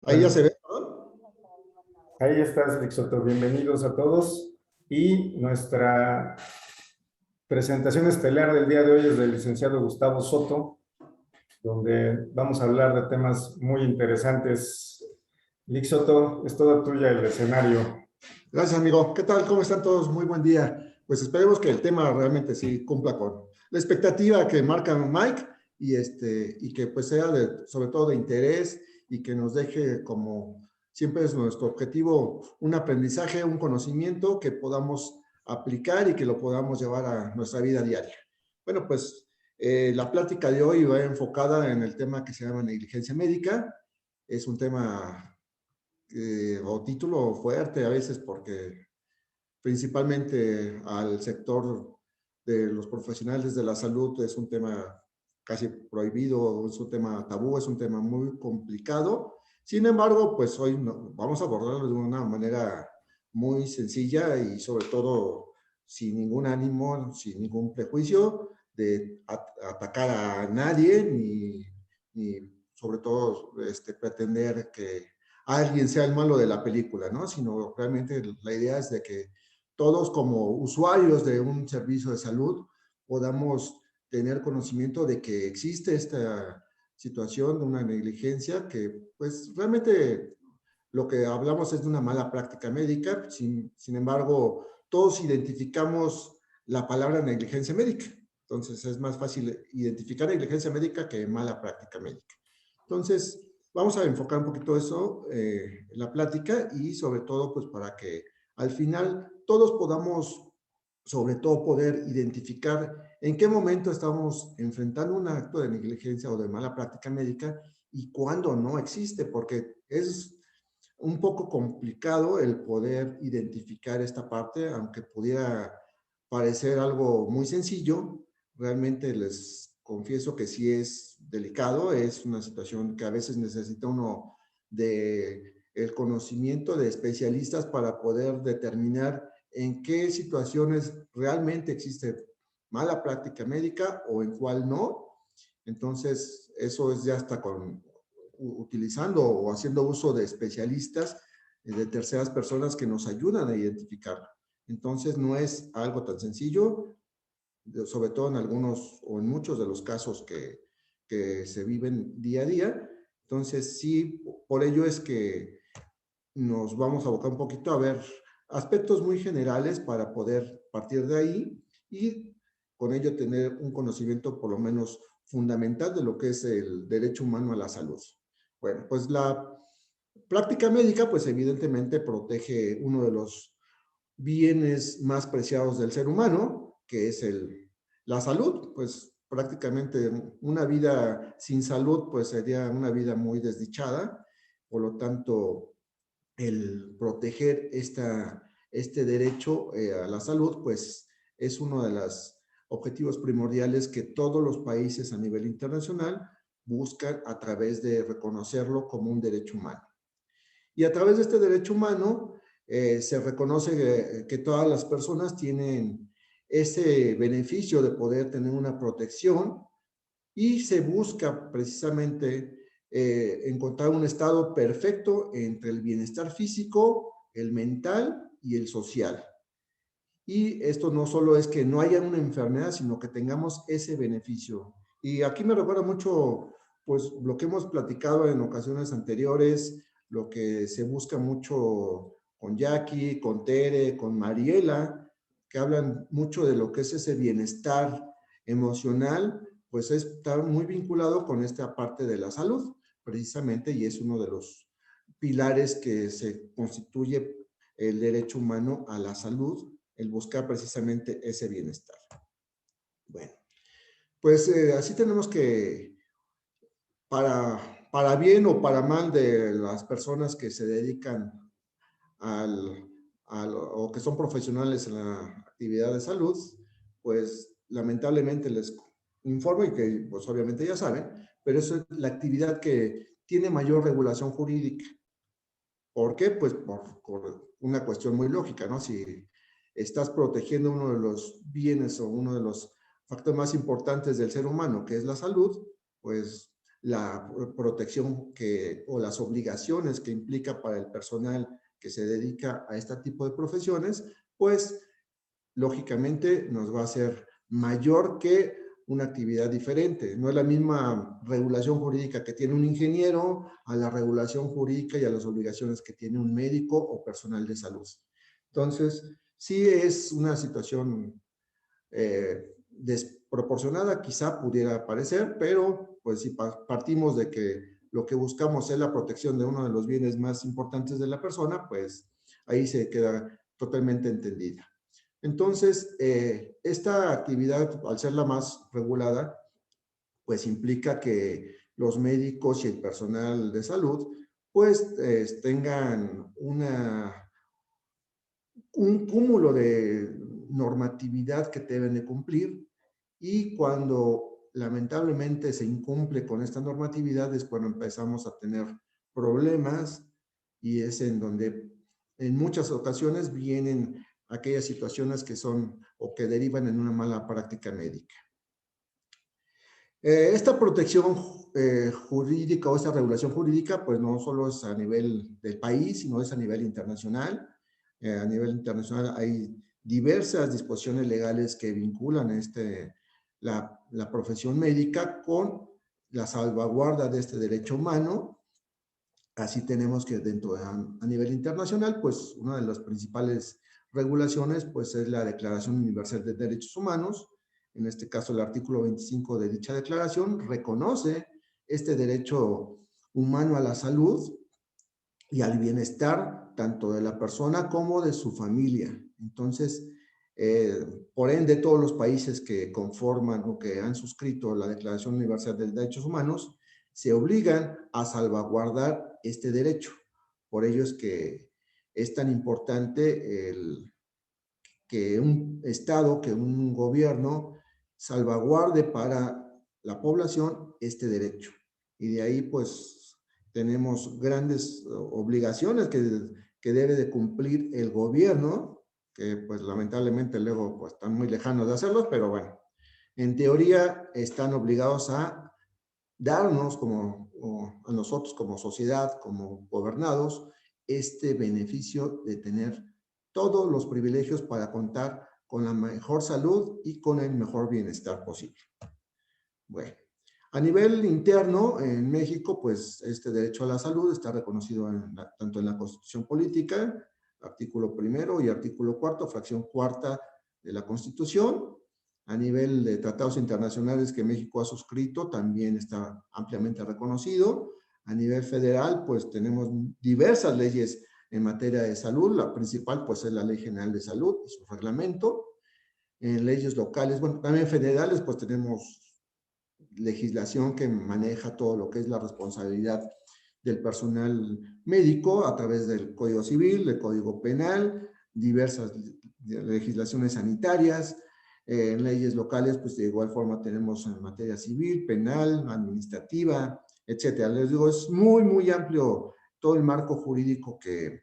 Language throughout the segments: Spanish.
Ahí ya Bueno, se ve, ¿no? ahí estás, Lixoto. Bienvenidos a todos. Y nuestra presentación estelar del día de hoy es del licenciado Gustavo Soto, donde vamos a hablar de temas muy interesantes. Lixoto, es toda tuya el escenario. Gracias, amigo. ¿Qué tal? ¿Cómo están todos? Muy buen día. Pues esperemos que el tema realmente sí cumpla con la expectativa que marca Mike y que pues sea sobre todo de interés y que nos deje, como siempre es nuestro objetivo, un aprendizaje, un conocimiento que podamos aplicar y que lo podamos llevar a nuestra vida diaria. Bueno, pues la plática de hoy va enfocada en el tema que se llama negligencia médica. Es un tema o título fuerte a veces porque principalmente al sector de los profesionales de la salud es un tema casi prohibido, es un tema tabú, es un tema muy complicado. Sin embargo, pues hoy vamos a abordarlo de una manera muy sencilla y sobre todo sin ningún ánimo, sin ningún prejuicio de atacar a nadie ni sobre todo pretender que alguien sea el malo de la película, ¿no? Sino realmente la idea es de que todos como usuarios de un servicio de salud podamos tener conocimiento de que existe esta situación de una negligencia que pues realmente lo que hablamos es de una mala práctica médica. Sin embargo, todos identificamos la palabra negligencia médica. Entonces es más fácil identificar negligencia médica que mala práctica médica. Entonces, vamos a enfocar un poquito eso en la plática y sobre todo pues para que al final todos podamos sobre todo poder identificar en qué momento estamos enfrentando un acto de negligencia o de mala práctica médica y cuándo no existe, porque es un poco complicado el poder identificar esta parte, aunque pudiera parecer algo muy sencillo. Realmente les confieso que sí es delicado, es una situación que a veces necesita uno de el conocimiento de especialistas para poder determinar en qué situaciones realmente existe mala práctica médica o en cuál no. Entonces, eso es ya hasta utilizando o haciendo uso de especialistas, de terceras personas que nos ayudan a identificarlo. Entonces, no es algo tan sencillo, sobre todo en algunos o en muchos de los casos que se viven día a día. Entonces, sí, por ello es que nos vamos a abocar un poquito a ver aspectos muy generales para poder partir de ahí y con ello tener un conocimiento por lo menos fundamental de lo que es el derecho humano a la salud. Bueno, pues la práctica médica, pues evidentemente protege uno de los bienes más preciados del ser humano, que es la salud. Pues prácticamente una vida sin salud, pues sería una vida muy desdichada. Por lo tanto, el proteger este derecho a la salud, pues es uno de los objetivos primordiales que todos los países a nivel internacional buscan a través de reconocerlo como un derecho humano. Y a través de este derecho humano se reconoce que todas las personas tienen ese beneficio de poder tener una protección y se busca precisamente encontrar un estado perfecto entre el bienestar físico, el mental y el social. Y esto no solo es que no haya una enfermedad, sino que tengamos ese beneficio. Y aquí me recuerda mucho, pues, lo que hemos platicado en ocasiones anteriores, lo que se busca mucho con Jackie, con Tere, con Mariela, que hablan mucho de lo que es ese bienestar emocional, pues está muy vinculado con esta parte de la salud, precisamente, y es uno de los pilares que se constituye el derecho humano a la salud, el buscar precisamente ese bienestar. Bueno, pues así tenemos que, para bien o para mal de las personas que se dedican o que son profesionales en la actividad de salud, pues lamentablemente les informo y que pues obviamente ya saben, pero eso es la actividad que tiene mayor regulación jurídica. ¿Por qué? Pues por una cuestión muy lógica, ¿no? Si estás protegiendo uno de los bienes o uno de los factores más importantes del ser humano, que es la salud, pues la protección o las obligaciones que implica para el personal que se dedica a este tipo de profesiones, pues lógicamente nos va a ser mayor que una actividad diferente. No es la misma regulación jurídica que tiene un ingeniero a la regulación jurídica y a las obligaciones que tiene un médico o personal de salud. Entonces, sí es una situación desproporcionada, quizá pudiera parecer, pero pues si partimos de que lo que buscamos es la protección de uno de los bienes más importantes de la persona, pues ahí se queda totalmente entendida. Entonces, esta actividad, al ser la más regulada, pues implica que los médicos y el personal de salud, pues tengan un cúmulo de normatividad que deben de cumplir, y cuando lamentablemente se incumple con esta normatividad es cuando empezamos a tener problemas, y es en donde en muchas ocasiones vienen aquellas situaciones que son o que derivan en una mala práctica médica. Esta protección jurídica o esta regulación jurídica, pues no solo es a nivel del país, sino es a nivel internacional. A nivel internacional hay diversas disposiciones legales que vinculan la profesión médica con la salvaguarda de este derecho humano. Así tenemos que a nivel internacional, pues una de las principales regulaciones pues es la Declaración Universal de Derechos Humanos. En este caso, el artículo 25 de dicha declaración reconoce este derecho humano a la salud y al bienestar tanto de la persona como de su familia. Entonces, por ende, todos los países que conforman o que han suscrito la Declaración Universal de Derechos Humanos se obligan a salvaguardar este derecho. Por ello es que es tan importante que un Estado, que un gobierno salvaguarde para la población este derecho. Y de ahí, pues, tenemos grandes obligaciones que debe de cumplir el gobierno, que pues lamentablemente luego pues, están muy lejanos de hacerlos, pero bueno, en teoría están obligados a darnos a nosotros como sociedad, como gobernados, este beneficio de tener todos los privilegios para contar con la mejor salud y con el mejor bienestar posible. Bueno, a nivel interno, en México, pues este derecho a la salud está reconocido tanto en la Constitución Política, artículo 1 y artículo 4, fracción 4 de la Constitución. A nivel de tratados internacionales que México ha suscrito, también está ampliamente reconocido. A nivel federal, pues tenemos diversas leyes en materia de salud. La principal, pues, es la Ley General de Salud y su reglamento. En leyes locales, bueno, también federales, pues tenemos legislación que maneja todo lo que es la responsabilidad del personal médico a través del Código Civil, del Código Penal, diversas legislaciones sanitarias. En leyes locales, pues de igual forma tenemos en materia civil, penal, administrativa, etcétera. Les digo, es muy, muy amplio todo el marco jurídico que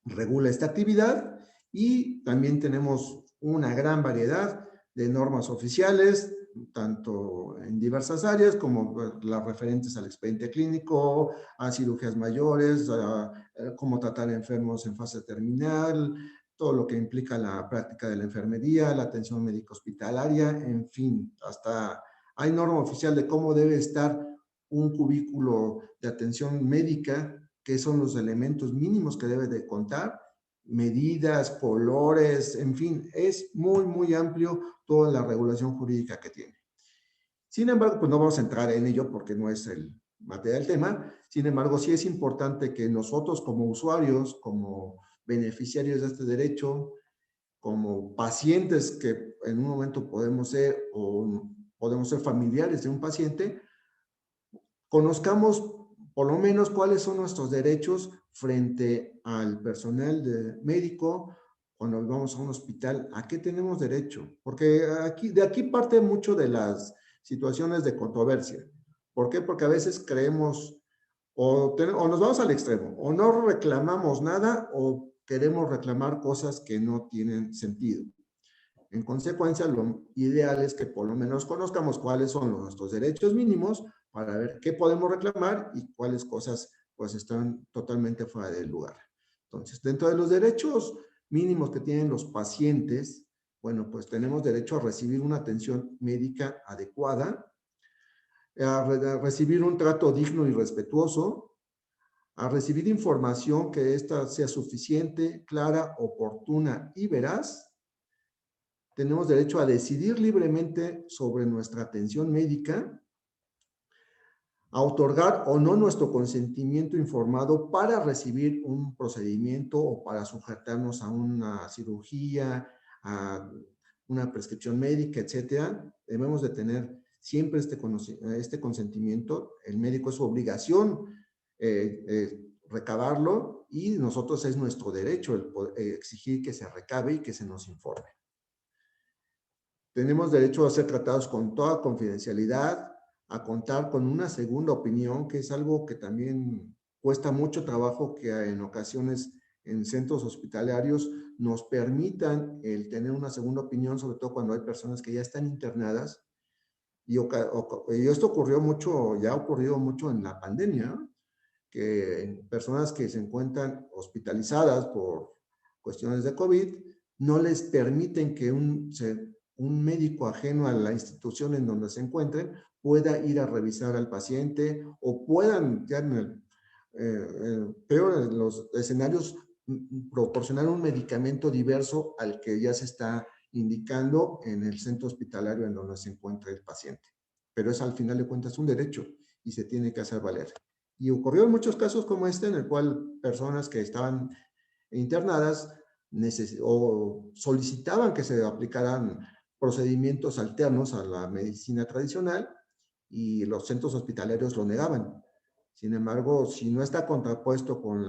regula esta actividad, y también tenemos una gran variedad de normas oficiales, tanto en diversas áreas como las referentes al expediente clínico, a cirugías mayores, a cómo tratar a enfermos en fase terminal, todo lo que implica la práctica de la enfermería, la atención médica hospitalaria, en fin, hasta hay norma oficial de cómo debe estar un cubículo de atención médica, qué son los elementos mínimos que debe de contar, medidas, colores, en fin, es muy, muy amplio toda la regulación jurídica que tiene. Sin embargo, pues no vamos a entrar en ello porque no es el materia del tema. Sin embargo, sí es importante que nosotros como usuarios, como beneficiarios de este derecho, como pacientes que en un momento podemos ser o podemos ser familiares de un paciente, conozcamos por lo menos cuáles son nuestros derechos frente al personal médico cuando vamos a un hospital, a qué tenemos derecho, porque de aquí parte mucho de las situaciones de controversia. ¿Por qué? Porque a veces creemos o nos vamos al extremo, o no reclamamos nada o queremos reclamar cosas que no tienen sentido. En consecuencia, lo ideal es que por lo menos conozcamos cuáles son nuestros derechos mínimos para ver qué podemos reclamar y cuáles cosas pues están totalmente fuera del lugar. Entonces, dentro de los derechos mínimos que tienen los pacientes, bueno, pues tenemos derecho a recibir una atención médica adecuada, a recibir un trato digno y respetuoso, a recibir información que ésta sea suficiente, clara, oportuna y veraz. Tenemos derecho a decidir libremente sobre nuestra atención médica, a otorgar o no nuestro consentimiento informado para recibir un procedimiento o para sujetarnos a una cirugía, a una prescripción médica, etcétera. Debemos de tener siempre este consentimiento. El médico es su obligación recabarlo y nosotros es nuestro derecho exigir que se recabe y que se nos informe. Tenemos derecho a ser tratados con toda confidencialidad, a contar con una segunda opinión, que es algo que también cuesta mucho trabajo, que en ocasiones en centros hospitalarios nos permitan el tener una segunda opinión, sobre todo cuando hay personas que ya están internadas. Y esto ocurrió mucho, ya ha ocurrido mucho en la pandemia, ¿no? Que personas que se encuentran hospitalizadas por cuestiones de COVID no les permiten que un médico ajeno a la institución en donde se encuentren pueda ir a revisar al paciente o puedan, ya en el peor de los escenarios, proporcionar un medicamento diverso al que ya se está indicando en el centro hospitalario en donde se encuentra el paciente. Pero es al final de cuentas un derecho y se tiene que hacer valer. Y ocurrió en muchos casos como este, en el cual personas que estaban internadas o solicitaban que se aplicaran procedimientos alternos a la medicina tradicional y los centros hospitalarios lo negaban. Sin embargo, si no está contrapuesto con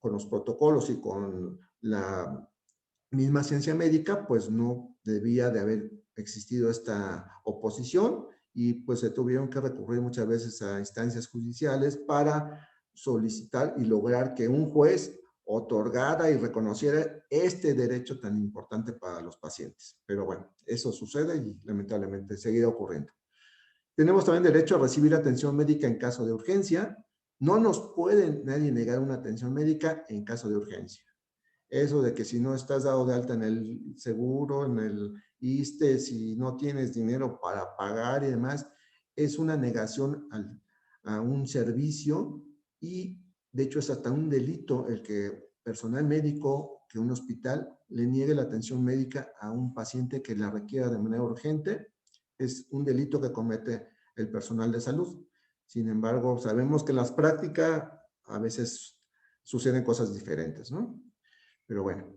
los protocolos y con la misma ciencia médica, pues no debía de haber existido esta oposición y pues se tuvieron que recurrir muchas veces a instancias judiciales para solicitar y lograr que un juez otorgara y reconociera este derecho tan importante para los pacientes. Pero bueno, eso sucede y lamentablemente seguirá ocurriendo. Tenemos también derecho a recibir atención médica en caso de urgencia. No nos puede nadie negar una atención médica en caso de urgencia. Eso de que si no estás dado de alta en el seguro, en el ISSSTE, si no tienes dinero para pagar y demás, es una negación a un servicio y de hecho es hasta un delito el que personal médico, que un hospital le niegue la atención médica a un paciente que la requiera de manera urgente. Es un delito que comete el personal de salud. Sin embargo, sabemos que en las prácticas a veces suceden cosas diferentes, ¿no? Pero bueno,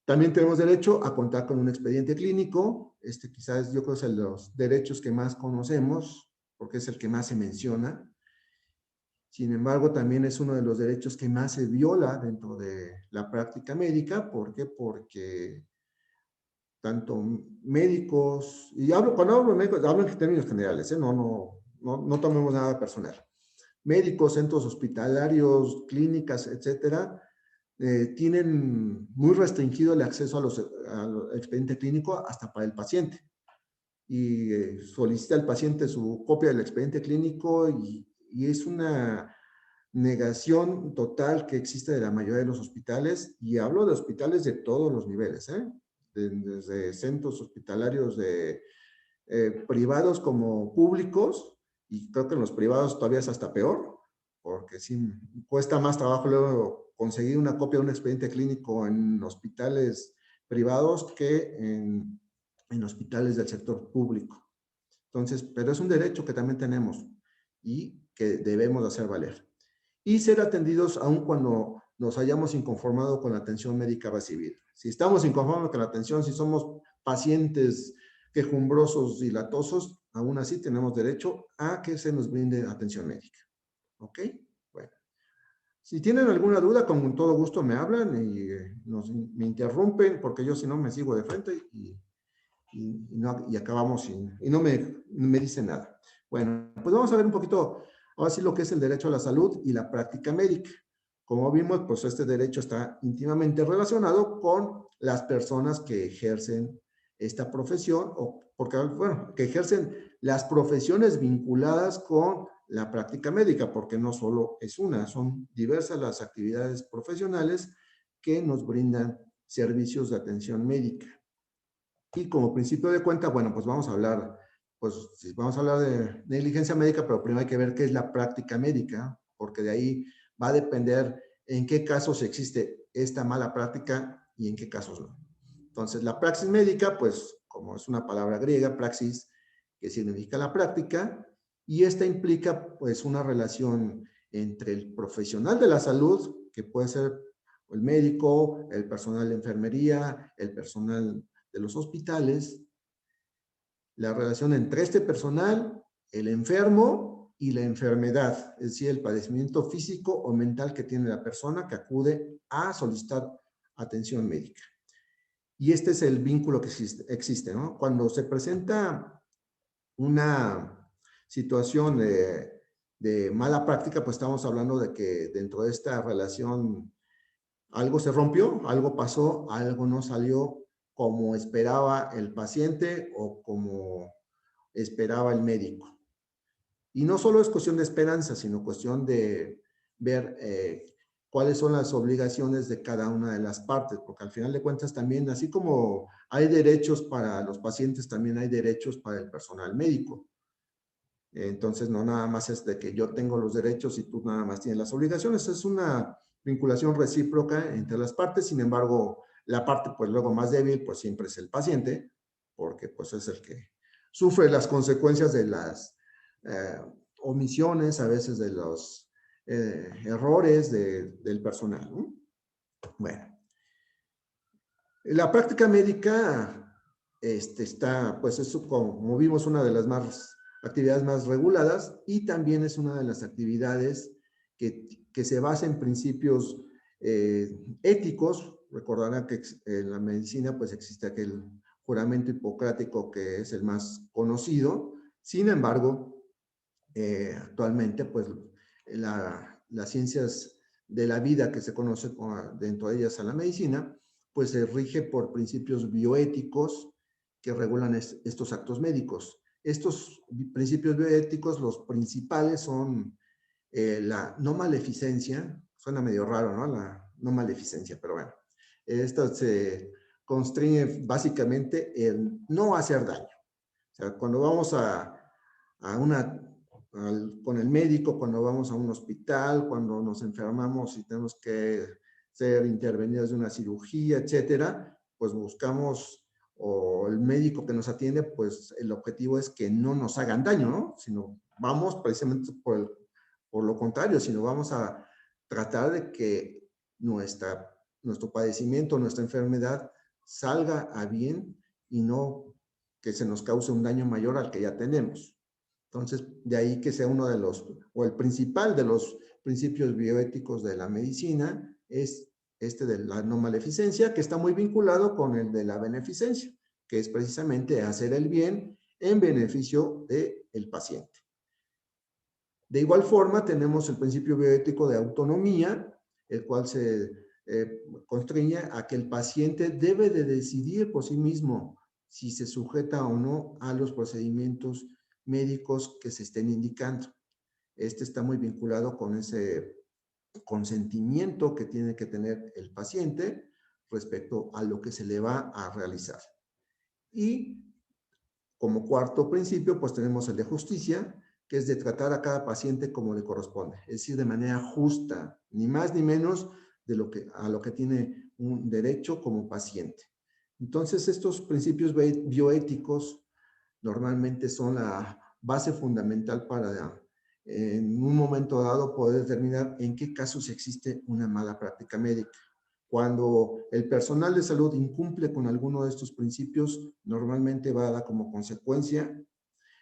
también tenemos derecho a contar con un expediente clínico. Este quizás yo creo que es el de los derechos que más conocemos, porque es el que más se menciona. Sin embargo, también es uno de los derechos que más se viola dentro de la práctica médica. ¿Por qué? Porque tanto médicos, y cuando hablo de médicos, hablo en términos generales, no tomemos nada personal. Médicos, centros hospitalarios, clínicas, etcétera, tienen muy restringido el acceso al expediente clínico hasta para el paciente. Y solicita al paciente su copia del expediente clínico y es una negación total que existe de la mayoría de los hospitales, y hablo de hospitales de todos los niveles, desde centros hospitalarios privados como públicos, y creo que en los privados todavía es hasta peor, porque sí cuesta más trabajo luego conseguir una copia de un expediente clínico en hospitales privados que en hospitales del sector público. Entonces, pero es un derecho que también tenemos y que debemos hacer valer. Y ser atendidos aun cuando nos hayamos inconformado con la atención médica recibida. Si estamos inconformes con la atención, si somos pacientes quejumbrosos y latosos, aún así tenemos derecho a que se nos brinde atención médica. ¿Ok? Bueno. Si tienen alguna duda, con todo gusto me hablan y me interrumpen, porque yo si no me sigo de frente y acabamos y no me dicen nada. Bueno, pues vamos a ver un poquito, ahora sí, lo que es el derecho a la salud y la práctica médica. Como vimos, pues este derecho está íntimamente relacionado con las personas que ejercen esta profesión, o porque, bueno, que ejercen las profesiones vinculadas con la práctica médica, porque no solo es una, son diversas las actividades profesionales que nos brindan servicios de atención médica. Y como principio de cuenta, bueno, pues vamos a hablar, pues sí, vamos a hablar de negligencia médica, pero primero hay que ver qué es la práctica médica, porque de ahí va a depender en qué casos existe esta mala práctica y en qué casos no. Entonces, la praxis médica, pues, como es una palabra griega, praxis, que significa la práctica, y esta implica, pues, una relación entre el profesional de la salud, que puede ser el médico, el personal de enfermería, el personal de los hospitales, la relación entre este personal, el enfermo y la enfermedad, es decir, el padecimiento físico o mental que tiene la persona que acude a solicitar atención médica. Y este es el vínculo que existe, ¿no? Cuando se presenta una situación de mala práctica, pues estamos hablando de que dentro de esta relación algo se rompió, algo pasó, algo no salió como esperaba el paciente o como esperaba el médico. Y no solo es cuestión de esperanza, sino cuestión de ver cuáles son las obligaciones de cada una de las partes, porque al final de cuentas también, así como hay derechos para los pacientes, también hay derechos para el personal médico. Entonces, no nada más es de que yo tengo los derechos y tú nada más tienes las obligaciones, es una vinculación recíproca entre las partes. Sin embargo, la parte pues luego más débil pues siempre es el paciente, porque pues es el que sufre las consecuencias de las omisiones, a veces de los errores del personal, ¿no? Bueno, la práctica médica está, pues es como vimos, una de las actividades más reguladas, y también es una de las actividades que se basa en principios éticos. Recordarán que en la medicina pues existe aquel juramento hipocrático que es el más conocido. Sin embargo, actualmente pues las ciencias de la vida que se conoce dentro de ellas a la medicina, pues se rige por principios bioéticos que regulan estos actos médicos. Estos principios bioéticos, los principales son la no maleficencia, suena medio raro, ¿no? La no maleficencia, pero bueno, esto se constriñe básicamente en no hacer daño. O sea, cuando vamos con el médico, cuando vamos a un hospital, cuando nos enfermamos y tenemos que ser intervenidos de una cirugía, etcétera, pues buscamos, o el médico que nos atiende, pues el objetivo es que no nos hagan daño, ¿no? Sino vamos precisamente por lo contrario, sino vamos a tratar de que nuestro padecimiento, nuestra enfermedad salga a bien y no que se nos cause un daño mayor al que ya tenemos. Entonces, de ahí que sea uno de los, o el principal de los principios bioéticos de la medicina es de la no maleficencia, que está muy vinculado con el de la beneficencia, que es precisamente hacer el bien en beneficio del paciente. De igual forma, tenemos el principio bioético de autonomía, el cual se constriñe a que el paciente debe de decidir por sí mismo si se sujeta o no a los procedimientos médicos que se estén indicando. Este está muy vinculado con ese consentimiento que tiene que tener el paciente respecto a lo que se le va a realizar. Y como cuarto principio, pues tenemos el de justicia, que es de tratar a cada paciente como le corresponde, es decir, de manera justa, ni más ni menos a lo que tiene un derecho como paciente. Entonces, estos principios bioéticos normalmente son la base fundamental para, en un momento dado, poder determinar en qué casos existe una mala práctica médica. Cuando el personal de salud incumple con alguno de estos principios, normalmente va a dar como consecuencia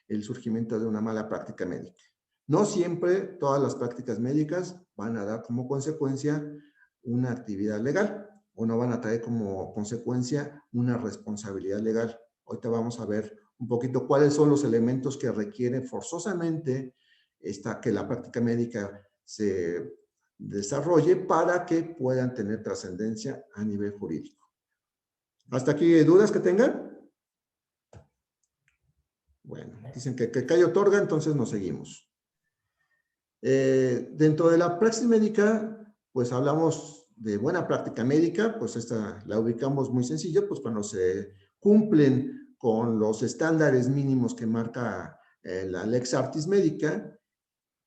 el surgimiento de una mala práctica médica. No siempre todas las prácticas médicas van a dar como consecuencia una actividad legal o no van a traer como consecuencia una responsabilidad legal. Ahorita vamos a ver un poquito cuáles son los elementos que requieren forzosamente que la práctica médica se desarrolle para que puedan tener trascendencia a nivel jurídico. ¿Hasta aquí dudas que tengan? Bueno, dicen que CAI otorga, entonces nos seguimos. Dentro de la praxis médica, pues hablamos de buena práctica médica, pues esta la ubicamos muy sencillo, pues cuando se cumplen con los estándares mínimos que marca la Lex Artis Médica.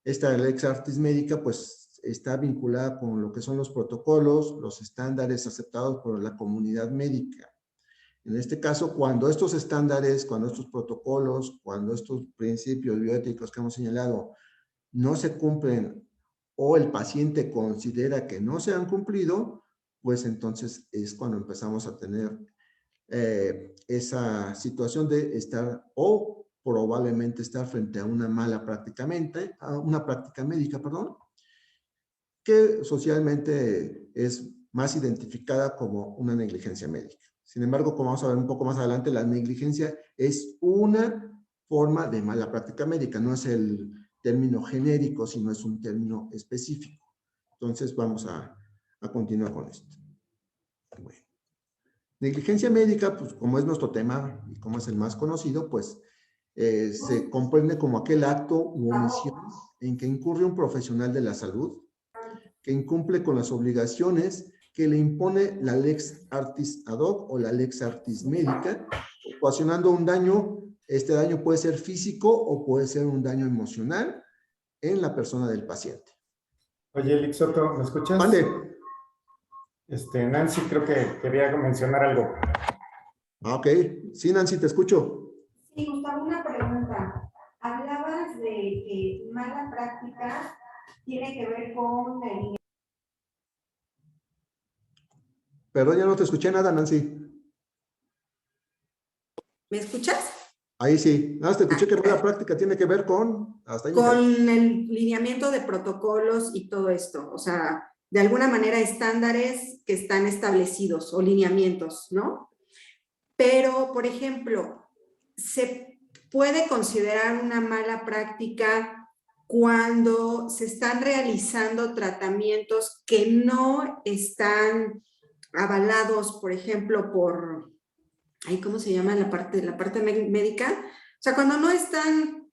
Esta Lex Artis Médica, pues está vinculada con lo que son los protocolos, los estándares aceptados por la comunidad médica. En este caso, cuando estos estándares, cuando estos protocolos, cuando estos principios bioéticos que hemos señalado no se cumplen o el paciente considera que no se han cumplido, pues entonces es cuando empezamos a tener esa situación de estar o probablemente estar frente a una mala a una práctica médica, perdón, que socialmente es más identificada como una negligencia médica. Sin embargo, como vamos a ver un poco más adelante, la negligencia es una forma de mala práctica médica, no es el término genérico, sino es un término específico. Entonces, vamos a continuar con esto. Bueno. Negligencia médica, pues como es nuestro tema y como es el más conocido, pues se comprende como aquel acto u omisión en que incurre un profesional de la salud que incumple con las obligaciones que le impone la Lex Artis ad hoc o la Lex Artis médica, ocasionando un daño. Este daño puede ser físico o puede ser un daño emocional en la persona del paciente. Oye, Lixoto, ¿me escuchas? Vale. Nancy creo que quería mencionar algo. Ok. Sí, Nancy, te escucho. Sí, Gustavo, una pregunta. Hablabas de que mala práctica tiene que ver con el... Perdón, ya no te escuché nada, Nancy. ¿Me escuchas? Ahí sí. Nada más te escuché que mala práctica tiene que ver con... Hasta ahí con el lineamiento de protocolos y todo esto. O sea, de alguna manera estándares que están establecidos o lineamientos, ¿no? Pero, por ejemplo, se puede considerar una mala práctica cuando se están realizando tratamientos que no están avalados, por ejemplo, por, ¿cómo se llama la parte médica? O sea, cuando no están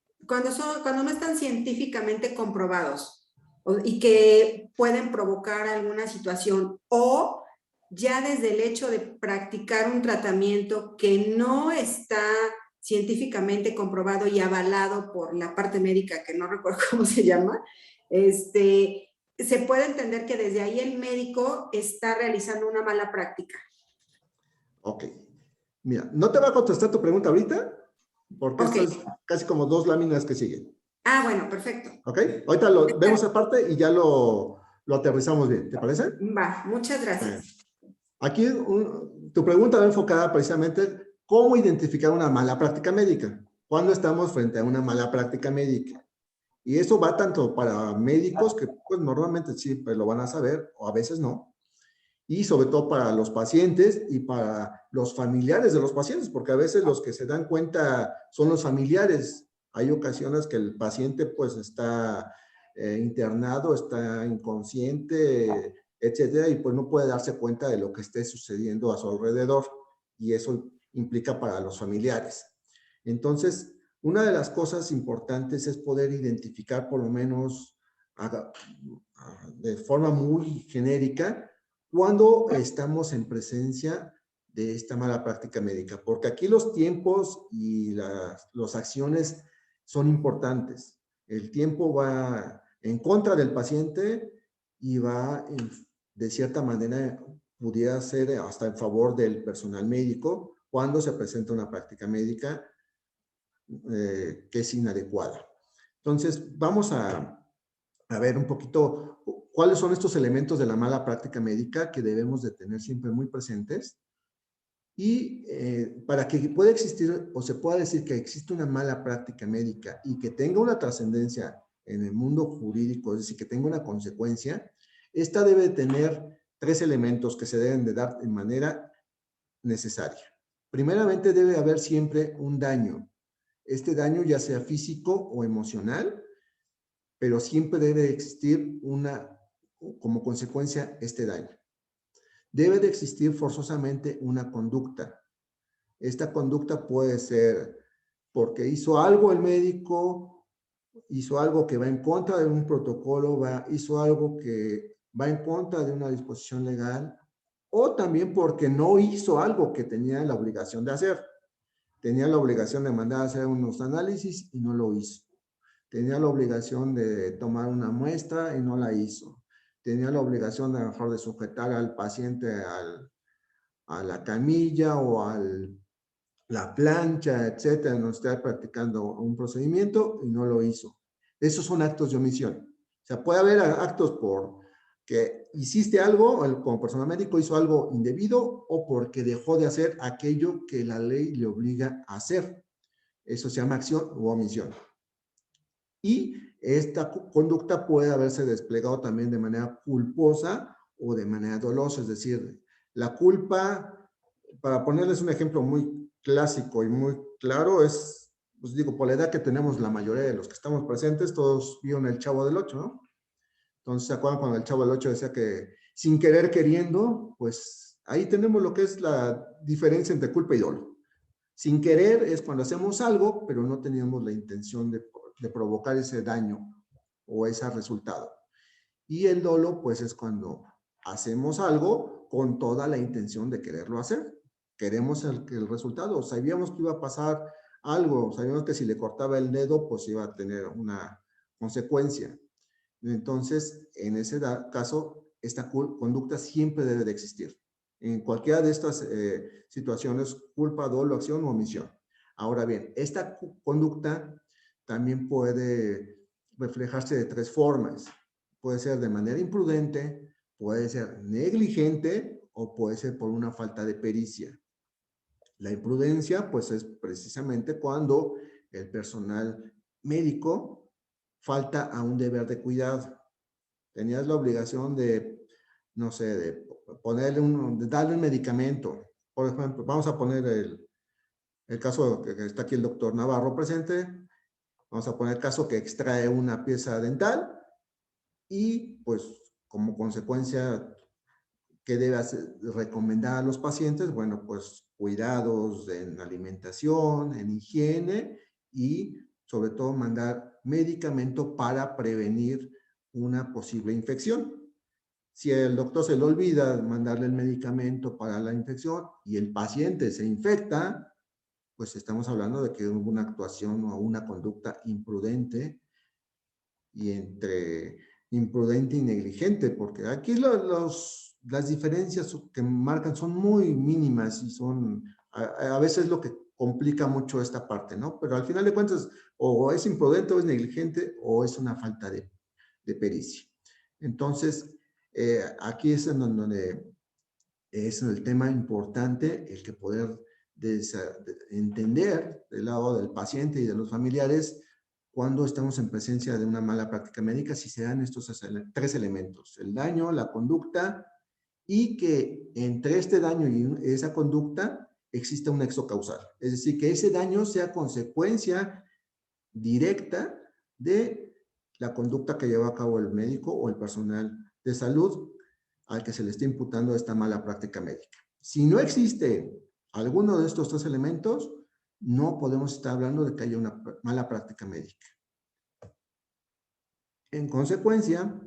científicamente comprobados y que pueden provocar alguna situación, o ya desde el hecho de practicar un tratamiento que no está científicamente comprobado y avalado por la parte médica, que no recuerdo cómo se llama, se puede entender que desde ahí el médico está realizando una mala práctica. Ok. Mira, no te va a contestar tu pregunta ahorita, porque Okay. esto es casi como 2 láminas que siguen. Ah, bueno, perfecto. Ok. Ahorita lo vemos aparte y ya lo aterrizamos bien. ¿Te parece? Va, muchas gracias. Aquí tu pregunta va enfocada precisamente cómo identificar una mala práctica médica. Cuando estamos frente a una mala práctica médica. Y eso va tanto para médicos, que pues normalmente sí pues, lo van a saber, o a veces no. Y sobre todo para los pacientes y para los familiares de los pacientes, porque a veces los que se dan cuenta son los familiares. Hay ocasiones que el paciente pues está internado, está inconsciente, etcétera, y pues no puede darse cuenta de lo que esté sucediendo a su alrededor, y eso implica para los familiares. Entonces, una de las cosas importantes es poder identificar por lo menos de forma muy genérica cuando estamos en presencia de esta mala práctica médica, porque aquí los tiempos y las acciones son importantes. El tiempo va en contra del paciente y va, de cierta manera, pudiera ser hasta en favor del personal médico cuando se presenta una práctica médica que es inadecuada. Entonces, vamos a ver un poquito cuáles son estos elementos de la mala práctica médica que debemos de tener siempre muy presentes, y para que pueda existir o se pueda decir que existe una mala práctica médica y que tenga una trascendencia en el mundo jurídico, es decir, que tenga una consecuencia, esta debe tener 3 elementos que se deben de dar de manera necesaria. Primeramente, debe haber siempre un daño. Este daño ya sea físico o emocional, pero siempre debe existir como consecuencia este daño. Debe de existir forzosamente una conducta. Esta conducta puede ser porque hizo algo el médico, hizo algo que va en contra de un protocolo, hizo algo que va en contra de una disposición legal, o también porque no hizo algo que tenía la obligación de hacer. Tenía la obligación de mandar a hacer unos análisis y no lo hizo. Tenía la obligación de tomar una muestra y no la hizo. Tenía la obligación de, a lo mejor, de sujetar al paciente a la camilla o a la plancha, etcétera, no está practicando un procedimiento y no lo hizo. Esos son actos de omisión. O sea, puede haber actos por que hiciste algo, como persona médico hizo algo indebido, o porque dejó de hacer aquello que la ley le obliga a hacer. Eso se llama acción u omisión. Y esta conducta puede haberse desplegado también de manera culposa o de manera dolosa, es decir, la culpa, para ponerles un ejemplo muy clásico y muy claro, es, pues digo, por la edad que tenemos la mayoría de los que estamos presentes, todos vieron El Chavo del Ocho, ¿no? Entonces, ¿se acuerdan cuando El Chavo del Ocho decía que sin querer queriendo? Pues ahí tenemos lo que es la diferencia entre culpa y dolo. Sin querer es cuando hacemos algo, pero no teníamos la intención de provocar ese daño o ese resultado. Y el dolo, pues, es cuando hacemos algo con toda la intención de quererlo hacer. Queremos el resultado. Sabíamos que iba a pasar algo. Sabíamos que si le cortaba el dedo, pues iba a tener una consecuencia. Entonces, en ese caso, esta conducta siempre debe de existir. En cualquiera de estas situaciones, culpa, dolo, acción o omisión. Ahora bien, esta conducta también puede reflejarse de tres formas. Puede ser de manera imprudente, puede ser negligente o puede ser por una falta de pericia. La imprudencia, pues, es precisamente cuando el personal médico falta a un deber de cuidado. Tenías la obligación de, no sé, de de darle un medicamento. Por ejemplo, vamos a poner el caso que está aquí el doctor Navarro presente. Vamos a poner el caso que extrae una pieza dental y, pues, como consecuencia, ¿qué debe recomendar a los pacientes? Bueno, pues cuidados en alimentación, en higiene y sobre todo mandar medicamento para prevenir una posible infección. Si el doctor se le olvida mandarle el medicamento para la infección y el paciente se infecta, pues estamos hablando de que hubo una actuación o una conducta imprudente, y entre imprudente y negligente, porque aquí las diferencias que marcan son muy mínimas y son a veces lo que complica mucho esta parte, ¿no? Pero al final de cuentas, o es imprudente o es negligente o es una falta de pericia. Entonces, aquí es en donde es el tema importante, el que poder entender del lado del paciente y de los familiares cuando estamos en presencia de una mala práctica médica, si se dan estos tres elementos: el daño, la conducta, y que entre este daño y esa conducta existe un nexo causal. Es decir, que ese daño sea consecuencia directa de la conducta que lleva a cabo el médico o el personal de salud al que se le está imputando esta mala práctica médica. Si no existe alguno de estos tres elementos, no podemos estar hablando de que haya una mala práctica médica. En consecuencia,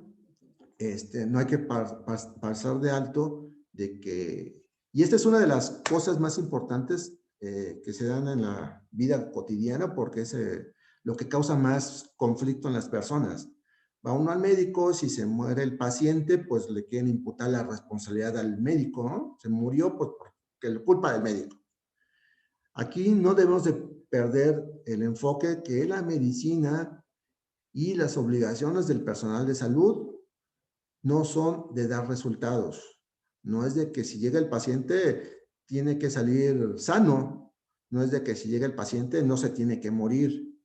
no hay que pasar de alto de que, y esta es una de las cosas más importantes que se dan en la vida cotidiana, porque es lo que causa más conflicto en las personas. Va uno al médico, si se muere el paciente, pues le quieren imputar la responsabilidad al médico, ¿no? Se murió, pues, porque es culpa del médico. Aquí no debemos de perder el enfoque que la medicina y las obligaciones del personal de salud no son de dar resultados. No es de que si llega el paciente tiene que salir sano. No es de que si llega el paciente no se tiene que morir.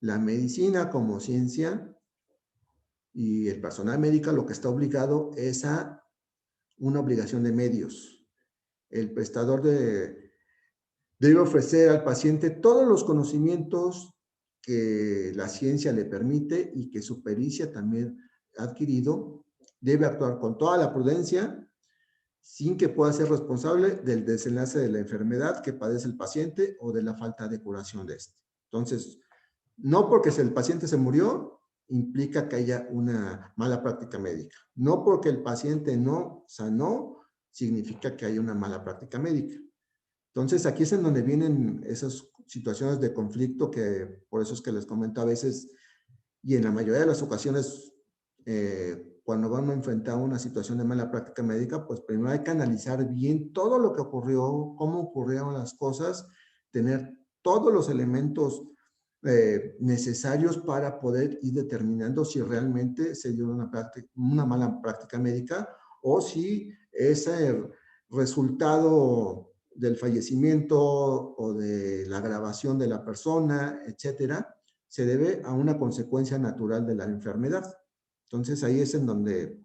La medicina como ciencia y el personal médico lo que está obligado es a una obligación de medios. El prestador debe ofrecer al paciente todos los conocimientos que la ciencia le permite y que su pericia también ha adquirido. Debe actuar con toda la prudencia, sin que pueda ser responsable del desenlace de la enfermedad que padece el paciente o de la falta de curación de este. Entonces, no porque el paciente se murió, implica que haya una mala práctica médica. No porque el paciente no sanó, significa que hay una mala práctica médica. Entonces, aquí es en donde vienen esas situaciones de conflicto que por eso es que les comento a veces, y en la mayoría de las ocasiones, cuando van a enfrentar una situación de mala práctica médica, pues primero hay que analizar bien todo lo que ocurrió, cómo ocurrieron las cosas, tener todos los elementos necesarios para poder ir determinando si realmente se dio una mala práctica médica o si ese resultado del fallecimiento o de la agravación de la persona, etcétera, se debe a una consecuencia natural de la enfermedad. Entonces ahí es en donde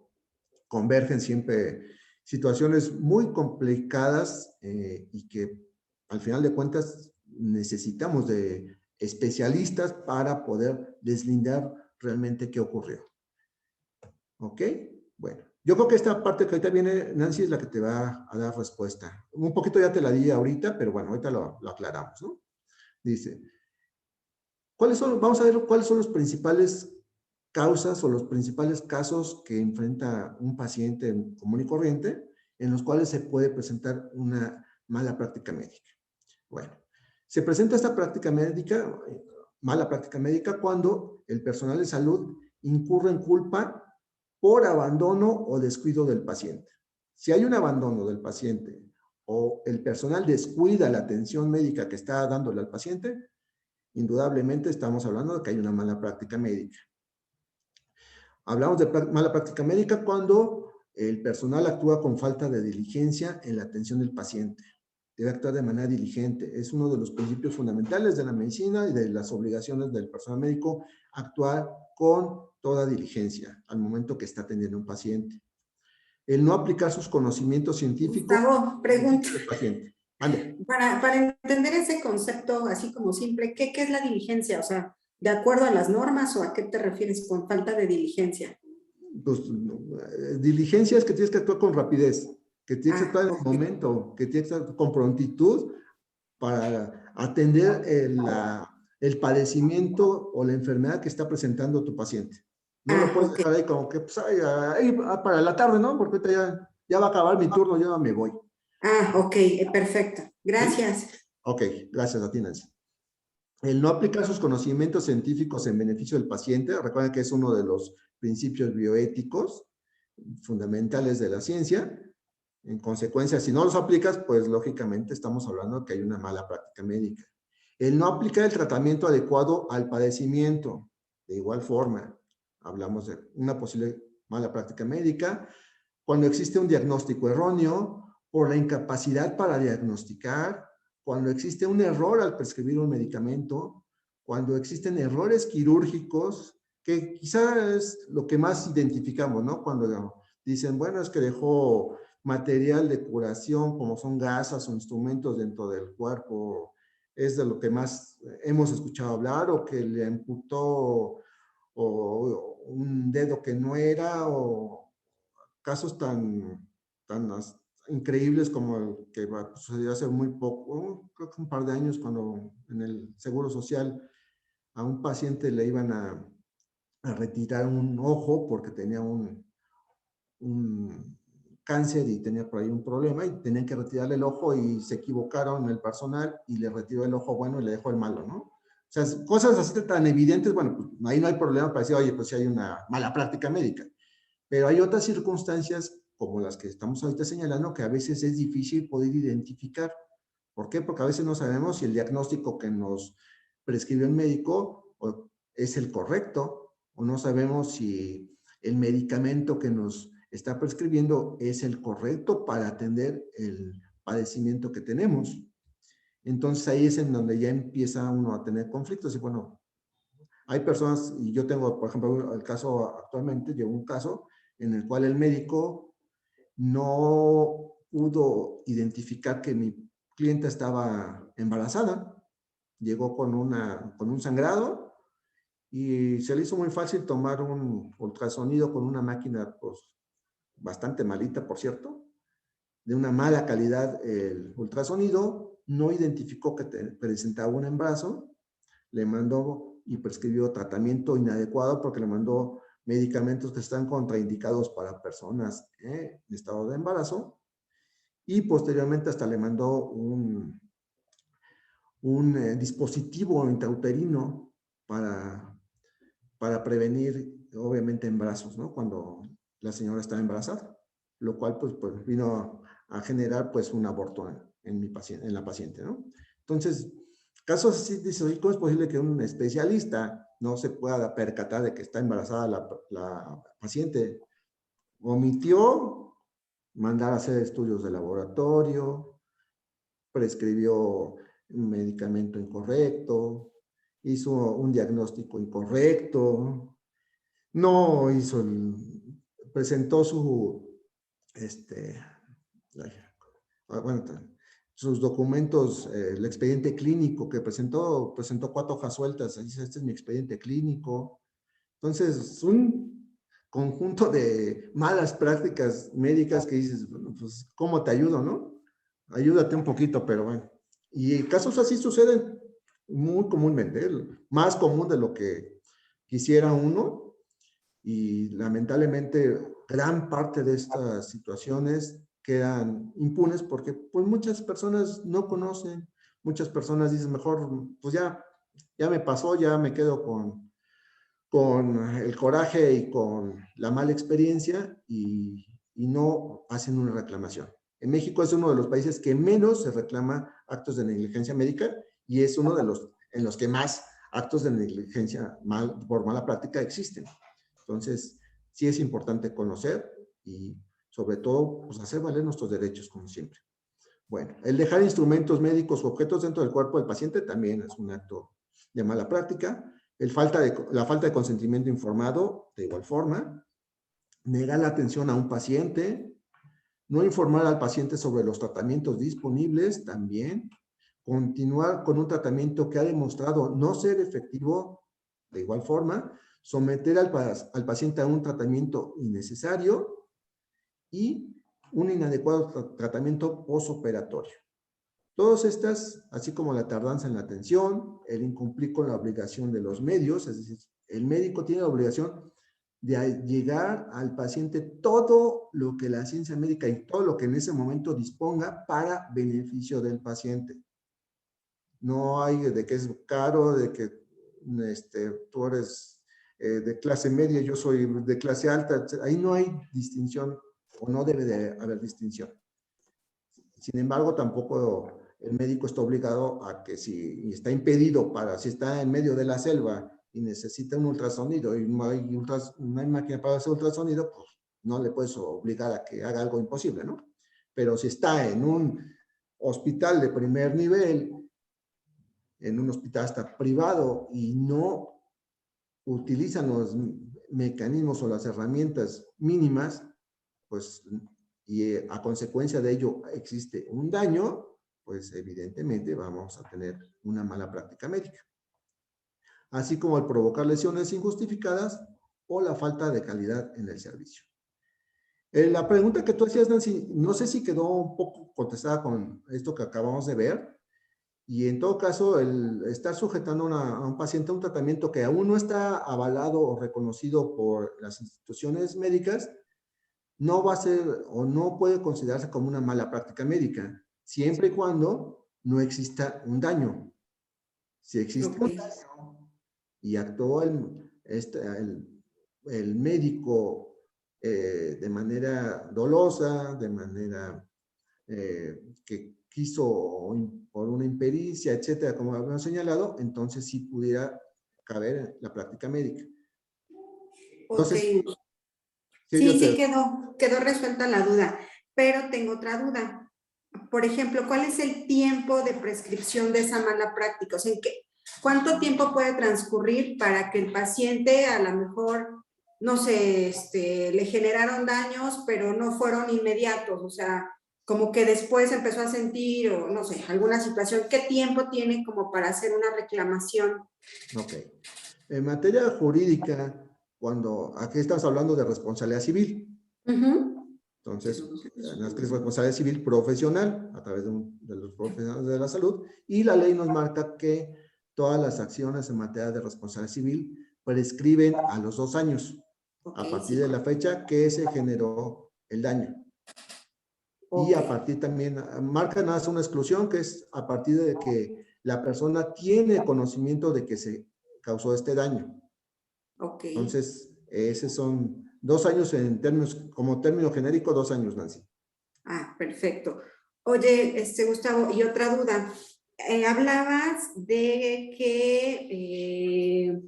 convergen siempre situaciones muy complicadas y que al final de cuentas necesitamos de especialistas para poder deslindar realmente qué ocurrió. ¿Ok? Bueno, yo creo que esta parte que ahorita viene, Nancy, es la que te va a dar respuesta. Un poquito ya te la di ahorita, pero bueno, ahorita lo aclaramos, ¿no? Dice, vamos a ver cuáles son las principales causas o los principales casos que enfrenta un paciente común y corriente en los cuales se puede presentar una mala práctica médica. Bueno, se presenta esta práctica médica, mala práctica médica, cuando el personal de salud incurre en culpa por abandono o descuido del paciente. Si hay un abandono del paciente o el personal descuida la atención médica que está dándole al paciente, indudablemente estamos hablando de que hay una mala práctica médica. Hablamos de mala práctica médica cuando el personal actúa con falta de diligencia en la atención del paciente. Debe actuar de manera diligente. Es uno de los principios fundamentales de la medicina y de las obligaciones del personal médico, actuar con toda diligencia al momento que está atendiendo a un paciente. El no aplicar sus conocimientos científicos Gustavo, pregunta. al paciente. Ande. Para entender ese concepto así como simple, ¿qué es la diligencia? O sea, ¿de acuerdo a las normas o a qué te refieres con falta de diligencia? Pues, diligencia es que tienes que actuar con rapidez, que tienes que actuar en el Okay. momento, que tienes que actuar con prontitud para atender el padecimiento o la enfermedad que está presentando tu paciente. No lo puedes dejar ahí como que, pues, ahí para la tarde, ¿no? Porque ahorita ya va a acabar mi turno, ya me voy. Ok, perfecto. Gracias. ¿Sí? Ok, gracias a ti, Nancy. El no aplicar sus conocimientos científicos en beneficio del paciente, recuerden que es uno de los principios bioéticos fundamentales de la ciencia. En consecuencia, si no los aplicas, pues lógicamente estamos hablando de que hay una mala práctica médica. El no aplicar el tratamiento adecuado al padecimiento. De igual forma, hablamos de una posible mala práctica médica. Cuando existe un diagnóstico erróneo, por la incapacidad para diagnosticar, cuando existe un error al prescribir un medicamento, cuando existen errores quirúrgicos, que quizás es lo que más identificamos, ¿no? Cuando dicen, bueno, es que dejó material de curación, como son gasas o instrumentos dentro del cuerpo, es de lo que más hemos escuchado hablar, o que le amputó o un dedo que no era, o casos tan increíbles como el que sucedió hace muy poco, creo que un par de años, cuando en el Seguro Social a un paciente le iban a retirar un ojo porque tenía un cáncer y tenía por ahí un problema y tenían que retirarle el ojo y se equivocaron en el personal y le retiró el ojo bueno y le dejó el malo, ¿no? O sea, cosas así tan evidentes, bueno, pues ahí no hay problema para decir, oye, pues si hay una mala práctica médica. Pero hay otras circunstancias como las que estamos ahorita señalando que a veces es difícil poder identificar. ¿Por qué? Porque a veces no sabemos si el diagnóstico que nos prescribe el médico es el correcto, o no sabemos si el medicamento que nos está prescribiendo es el correcto para atender el padecimiento que tenemos. Entonces ahí es en donde ya empieza uno a tener conflictos. Y bueno, hay personas, y yo tengo, por ejemplo, el caso actualmente, llevo un caso en el cual el médico no pudo identificar que mi clienta estaba embarazada. Llegó con un sangrado y se le hizo muy fácil tomar un ultrasonido con una máquina, pues, bastante malita, por cierto, de una mala calidad el ultrasonido, no identificó que presentaba un embarazo, le mandó y prescribió tratamiento inadecuado porque le mandó medicamentos que están contraindicados para personas en estado de embarazo, y posteriormente hasta le mandó un dispositivo intrauterino para prevenir, obviamente, embarazos, ¿no? Cuando la señora estaba embarazada, lo cual pues vino a generar pues un aborto en la paciente, ¿no? Entonces, casos así, dice, oye, ¿cómo es posible que un especialista no se pueda percatar de que está embarazada la paciente? Omitió mandar a hacer estudios de laboratorio, prescribió un medicamento incorrecto, hizo un diagnóstico incorrecto, no hizo presentó bueno, sus documentos, el expediente clínico que presentó 4 hojas sueltas, dice, este es mi expediente clínico. Entonces, un conjunto de malas prácticas médicas que dices, bueno, pues, ¿cómo te ayudo, no? Ayúdate un poquito, pero bueno. Y casos así suceden muy comúnmente, más común de lo que quisiera uno, y lamentablemente gran parte de estas situaciones quedan impunes porque pues muchas personas no conocen, muchas personas dicen mejor, pues ya me pasó, ya me quedo con el coraje y con la mala experiencia y no hacen una reclamación. En México es uno de los países que menos se reclama actos de negligencia médica y es uno de los en los que más actos de negligencia por mala práctica existen. Entonces, sí es importante conocer y sobre todo pues, hacer valer nuestros derechos como siempre. Bueno, el dejar instrumentos médicos o objetos dentro del cuerpo del paciente también es un acto de mala práctica. La falta de consentimiento informado, de igual forma. Negar la atención a un paciente. No informar al paciente sobre los tratamientos disponibles, también. Continuar con un tratamiento que ha demostrado no ser efectivo, de igual forma. Someter al paciente a un tratamiento innecesario y un inadecuado tratamiento postoperatorio. Todas estas, así como la tardanza en la atención, el incumplir con la obligación de los medios, es decir, el médico tiene la obligación de llegar al paciente todo lo que la ciencia médica y todo lo que en ese momento disponga para beneficio del paciente. No hay de que es caro, de que tú eres de clase media, yo soy de clase alta, ahí no hay distinción o no debe de haber distinción. Sin embargo, tampoco el médico está obligado a que si está impedido si está en medio de la selva y necesita un ultrasonido y no hay máquina para hacer ultrasonido, pues no le puedes obligar a que haga algo imposible, ¿no? Pero si está en un hospital de primer nivel, en un hospital hasta privado y no utilizan los mecanismos o las herramientas mínimas, pues, y a consecuencia de ello existe un daño, pues evidentemente vamos a tener una mala práctica médica. Así como el provocar lesiones injustificadas o la falta de calidad en el servicio. La pregunta que tú hacías, Nancy, no sé si quedó un poco contestada con esto que acabamos de ver, y en todo caso, el estar sujetando a un paciente a un tratamiento que aún no está avalado o reconocido por las instituciones médicas, no va a ser o no puede considerarse como una mala práctica médica, siempre y cuando no exista un daño. Si existe un daño y actuó el médico de manera dolosa, de manera que quiso por una impericia, etcétera, como habíamos señalado, entonces sí pudiera caber la práctica médica. Entonces, Ok. Sí, quedó resuelta la duda, pero tengo otra duda. Por ejemplo, ¿cuál es el tiempo de prescripción de esa mala práctica? O sea, ¿cuánto tiempo puede transcurrir para que el paciente a lo mejor, no sé, le generaron daños, pero no fueron inmediatos? O sea, como que después empezó a sentir, o no sé, alguna situación. ¿Qué tiempo tiene como para hacer una reclamación? Ok. En materia jurídica, aquí estamos hablando de responsabilidad civil. Entonces, es responsabilidad civil profesional a través de los profesionales de la salud, y la ley nos marca que todas las acciones en materia de responsabilidad civil prescriben a los 2 años, Ok, a partir sí. de la fecha que se generó el daño. Y a Ok, partir también, marca nada más una exclusión, que es a partir de que la persona tiene conocimiento de que se causó este daño. ok. Entonces, esos son 2 años en términos, como término genérico, 2 años, Nancy. Ah, perfecto. Oye, Gustavo, y otra duda. Hablabas de que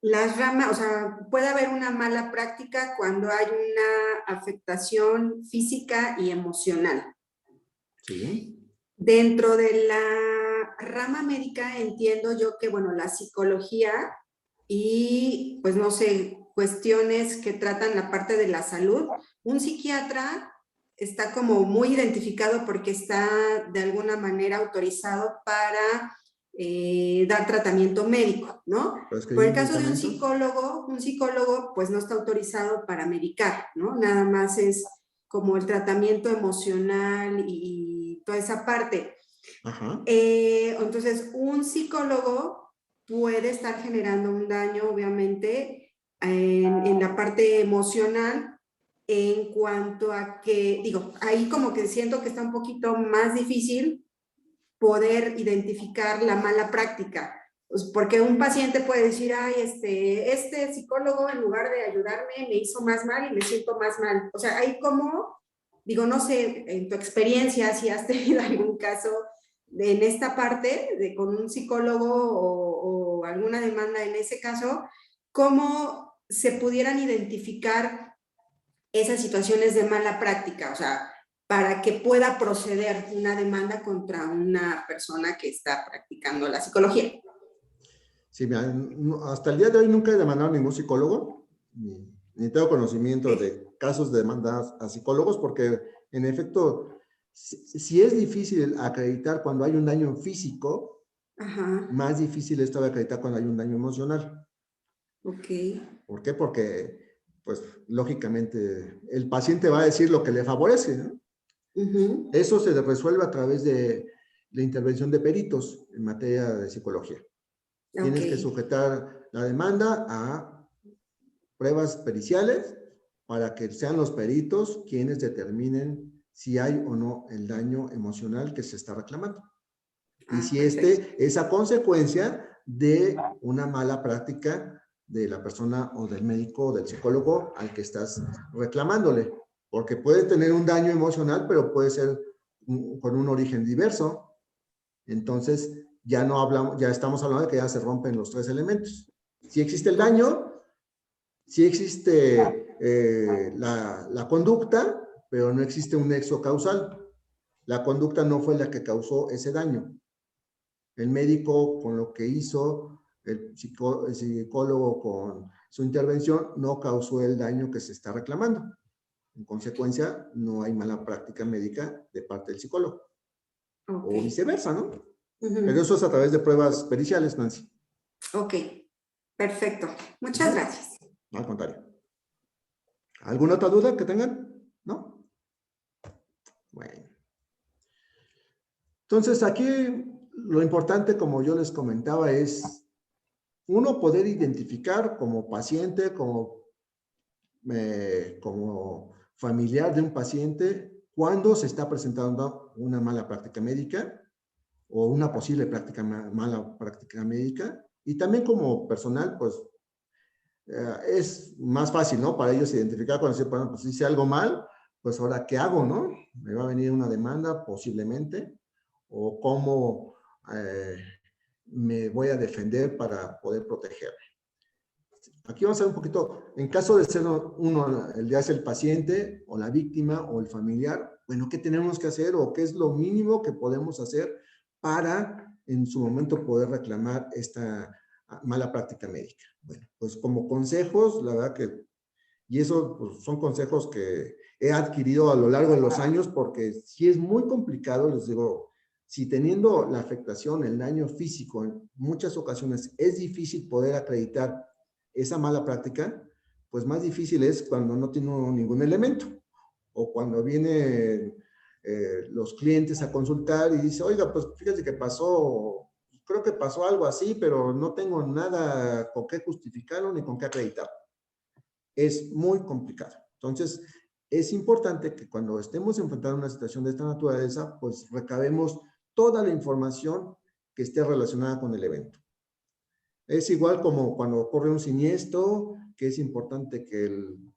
las ramas, o sea, puede haber una mala práctica cuando hay una afectación física y emocional. Sí. Dentro de la rama médica entiendo yo que, bueno, la psicología y, pues no sé, cuestiones que tratan la parte de la salud, un psiquiatra está como muy identificado porque está de alguna manera autorizado para dar tratamiento médico, ¿no? Por ¿Prescribir el caso de medicamentos? un psicólogo pues no está autorizado para medicar, ¿no? Nada más es como el tratamiento emocional y toda esa parte. Ajá. Entonces, un psicólogo puede estar generando un daño, obviamente, en la parte emocional, en cuanto a que, digo, ahí como que siento que está un poquito más difícil poder identificar la mala práctica. Pues porque un paciente puede decir, ay, este psicólogo en lugar de ayudarme me hizo más mal y me siento más mal. O sea, ahí como, digo, no sé, en tu experiencia, si has tenido algún caso en esta parte, con un psicólogo o alguna demanda en ese caso, ¿cómo se pudieran identificar esas situaciones de mala práctica? O sea, para que pueda proceder una demanda contra una persona que está practicando la psicología. Sí, mira, hasta el día de hoy nunca he demandado a ningún psicólogo, ni tengo conocimiento Okay. de casos de demandas a psicólogos, porque en efecto, si es difícil acreditar cuando hay un daño físico, Ajá, más difícil es todavía acreditar cuando hay un daño emocional. ok. ¿Por qué? Porque, pues, lógicamente, el paciente va a decir lo que le favorece, ¿no? Uh-huh. Eso se resuelve a través de la intervención de peritos en materia de psicología. Ok. Tienes que sujetar la demanda a pruebas periciales para que sean los peritos quienes determinen si hay o no el daño emocional que se está reclamando. Y Ah, si perfecto. este es a consecuencia de una mala práctica de la persona o del médico o del psicólogo al que estás reclamándole. Porque puede tener un daño emocional, pero puede ser con un origen diverso. Entonces, ya no hablamos, ya estamos hablando de que ya se rompen los 3 elementos. Si existe el Ok. daño, si existe la conducta, pero no existe un nexo causal. La conducta no fue la que causó ese daño. El médico con lo que hizo, el psicólogo con su intervención, no causó el daño que se está reclamando. En consecuencia, no hay mala práctica médica de parte del psicólogo. Ok. O viceversa, ¿no? Pero Uh-huh. eso es a través de pruebas periciales, Nancy. Ok. Perfecto. Muchas Uh-huh. gracias. No, al contrario. ¿Alguna otra duda que tengan? ¿No? Bueno. Entonces, aquí lo importante, como yo les comentaba, es uno poder identificar como paciente, como familiar de un paciente, cuando se está presentando una mala práctica médica o una posible mala práctica médica. Y también como personal, pues es más fácil, ¿no? Para ellos identificar cuando se bueno, pues hice algo mal, pues ahora, ¿qué hago, no? Me va a venir una demanda posiblemente, o cómo me voy a defender para poder protegerme. Aquí vamos a ver un poquito, en caso de ser uno, ya sea el paciente o la víctima o el familiar, bueno, ¿qué tenemos que hacer o qué es lo mínimo que podemos hacer para en su momento poder reclamar esta mala práctica médica? Bueno, pues como consejos, la verdad que, y eso pues, son consejos que he adquirido a lo largo de los años porque sí es muy complicado, les digo, si teniendo la afectación, el daño físico, en muchas ocasiones es difícil poder acreditar esa mala práctica, pues más difícil es cuando no tiene ningún elemento o cuando vienen los clientes a consultar y dice, oiga, pues fíjate que pasó creo que pasó algo así, pero no tengo nada con qué justificarlo ni con qué acreditar. Es muy complicado. Entonces, es importante que cuando estemos enfrentando una situación de esta naturaleza, pues recabemos toda la información que esté relacionada con el evento. Es igual como cuando ocurre un siniestro, que es importante que el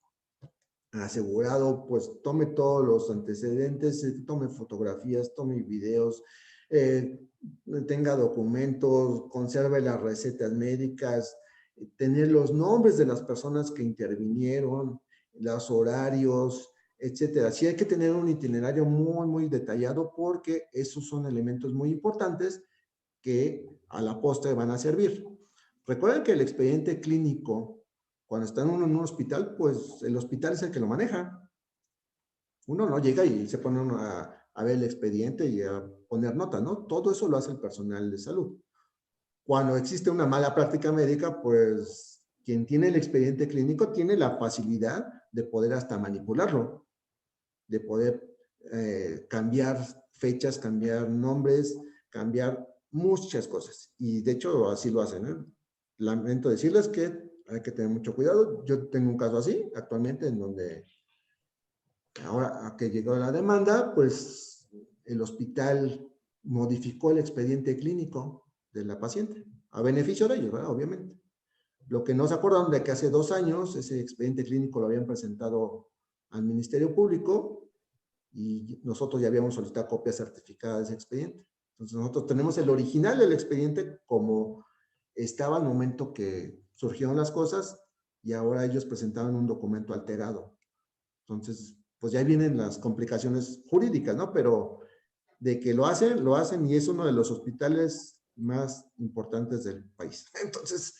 asegurado pues tome todos los antecedentes, tome fotografías, tome videos, tenga documentos, conserve las recetas médicas, tener los nombres de las personas que intervinieron, los horarios, etcétera. Sí hay que tener un itinerario muy, muy detallado porque esos son elementos muy importantes que a la postre van a servir. Recuerden que el expediente clínico, cuando está uno en un hospital, pues el hospital es el que lo maneja. Uno no llega y se pone uno a ver el expediente y a poner notas, ¿no? Todo eso lo hace el personal de salud. Cuando existe una mala práctica médica, pues quien tiene el expediente clínico tiene la facilidad de poder hasta manipularlo, de poder cambiar fechas, cambiar nombres, cambiar muchas cosas. Y de hecho así lo hacen, ¿eh? Lamento decirles que hay que tener mucho cuidado. Yo tengo un caso así actualmente en donde ahora a que llegó la demanda, pues el hospital modificó el expediente clínico de la paciente, a beneficio de ellos, ¿verdad? Obviamente. Lo que no se acordaron de que hace 2 años ese expediente clínico lo habían presentado al Ministerio Público y nosotros ya habíamos solicitado copia certificada de ese expediente. Entonces nosotros tenemos el original del expediente como estaba al momento que surgieron las cosas y ahora ellos presentaban un documento alterado. Entonces, pues ya vienen las complicaciones jurídicas, ¿no? Pero de que lo hacen y es uno de los hospitales más importantes del país. Entonces,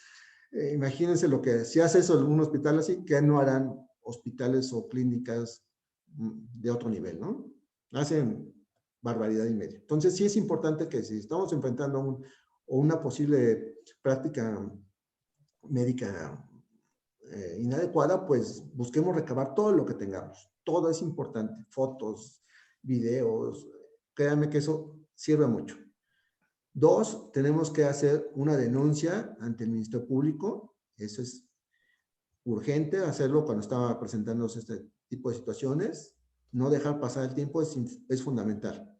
imagínense lo que, si hace eso en un hospital así, ¿qué no harán hospitales o clínicas de otro nivel, ¿no? Hacen barbaridad y media. Entonces, sí es importante que si estamos enfrentando una posible práctica médica inadecuada, pues busquemos recabar todo lo que tengamos. Todo es importante. Fotos, videos. Créanme que eso sirve mucho. 2, tenemos que hacer una denuncia ante el Ministerio Público. Eso es urgente hacerlo cuando estaba presentándose este tipo de situaciones. No dejar pasar el tiempo es fundamental.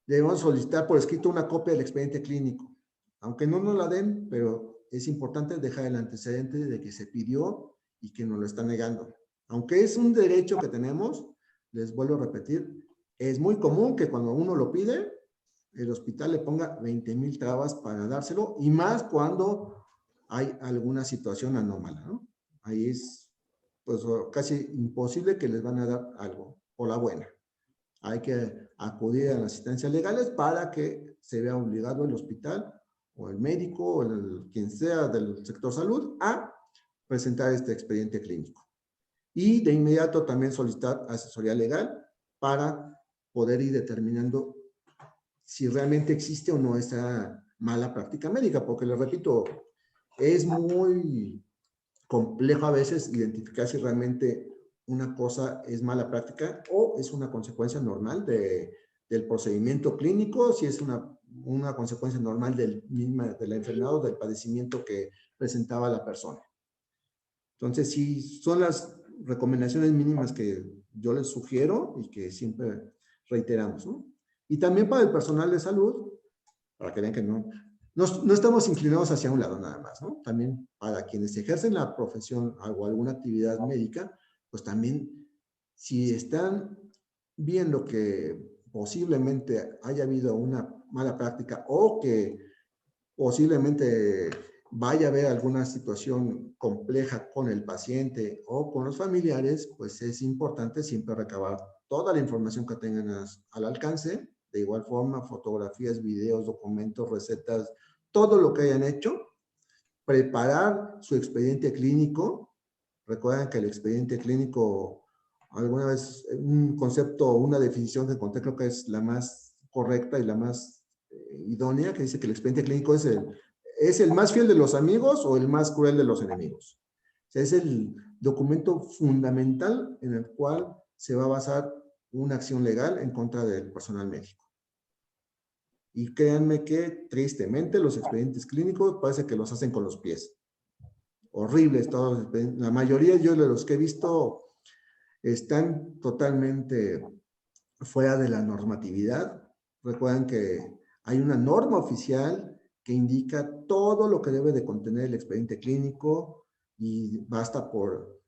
Debemos solicitar por escrito una copia del expediente clínico. Aunque no nos la den, pero es importante dejar el antecedente de que se pidió y que nos lo están negando. Aunque es un derecho que tenemos, les vuelvo a repetir, es muy común que cuando uno lo pide, el hospital le ponga 20,000 trabas para dárselo, y más cuando hay alguna situación anómala, ¿no? Ahí es pues casi imposible que les van a dar algo, o la buena. Hay que acudir a las asistencias legales para que se vea obligado el hospital o el médico o quien sea del sector salud a presentar este expediente clínico. Y de inmediato también solicitar asesoría legal para poder ir determinando si realmente existe o no esa mala práctica médica, porque les repito, es muy complejo a veces identificar si realmente una cosa es mala práctica o es una consecuencia normal del procedimiento clínico, si es una consecuencia normal de la enfermedad o del padecimiento que presentaba la persona. Entonces, sí, son las recomendaciones mínimas que yo les sugiero y que siempre reiteramos, ¿no? Y también para el personal de salud, para que vean que no estamos inclinados hacia un lado nada más, ¿no? También para quienes ejercen la profesión o alguna actividad médica, pues también si están viendo que posiblemente haya habido una mala práctica o que posiblemente vaya a haber alguna situación compleja con el paciente o con los familiares, pues es importante siempre recabar toda la información que tengan al alcance. De igual forma, fotografías, videos, documentos, recetas, todo lo que hayan hecho, preparar su expediente clínico. Recuerden que el expediente clínico, alguna vez, un concepto, una definición que encontré, creo que es la más correcta y la más idónea, que dice que el expediente clínico es el más fiel de los amigos o el más cruel de los enemigos. O sea, es el documento fundamental en el cual se va a basar una acción legal en contra del personal médico. Y créanme que, tristemente, los expedientes clínicos parece que los hacen con los pies. Horribles todos. La mayoría yo de los que he visto están totalmente fuera de la normatividad. Recuerden que hay una norma oficial que indica todo lo que debe de contener el expediente clínico y basta por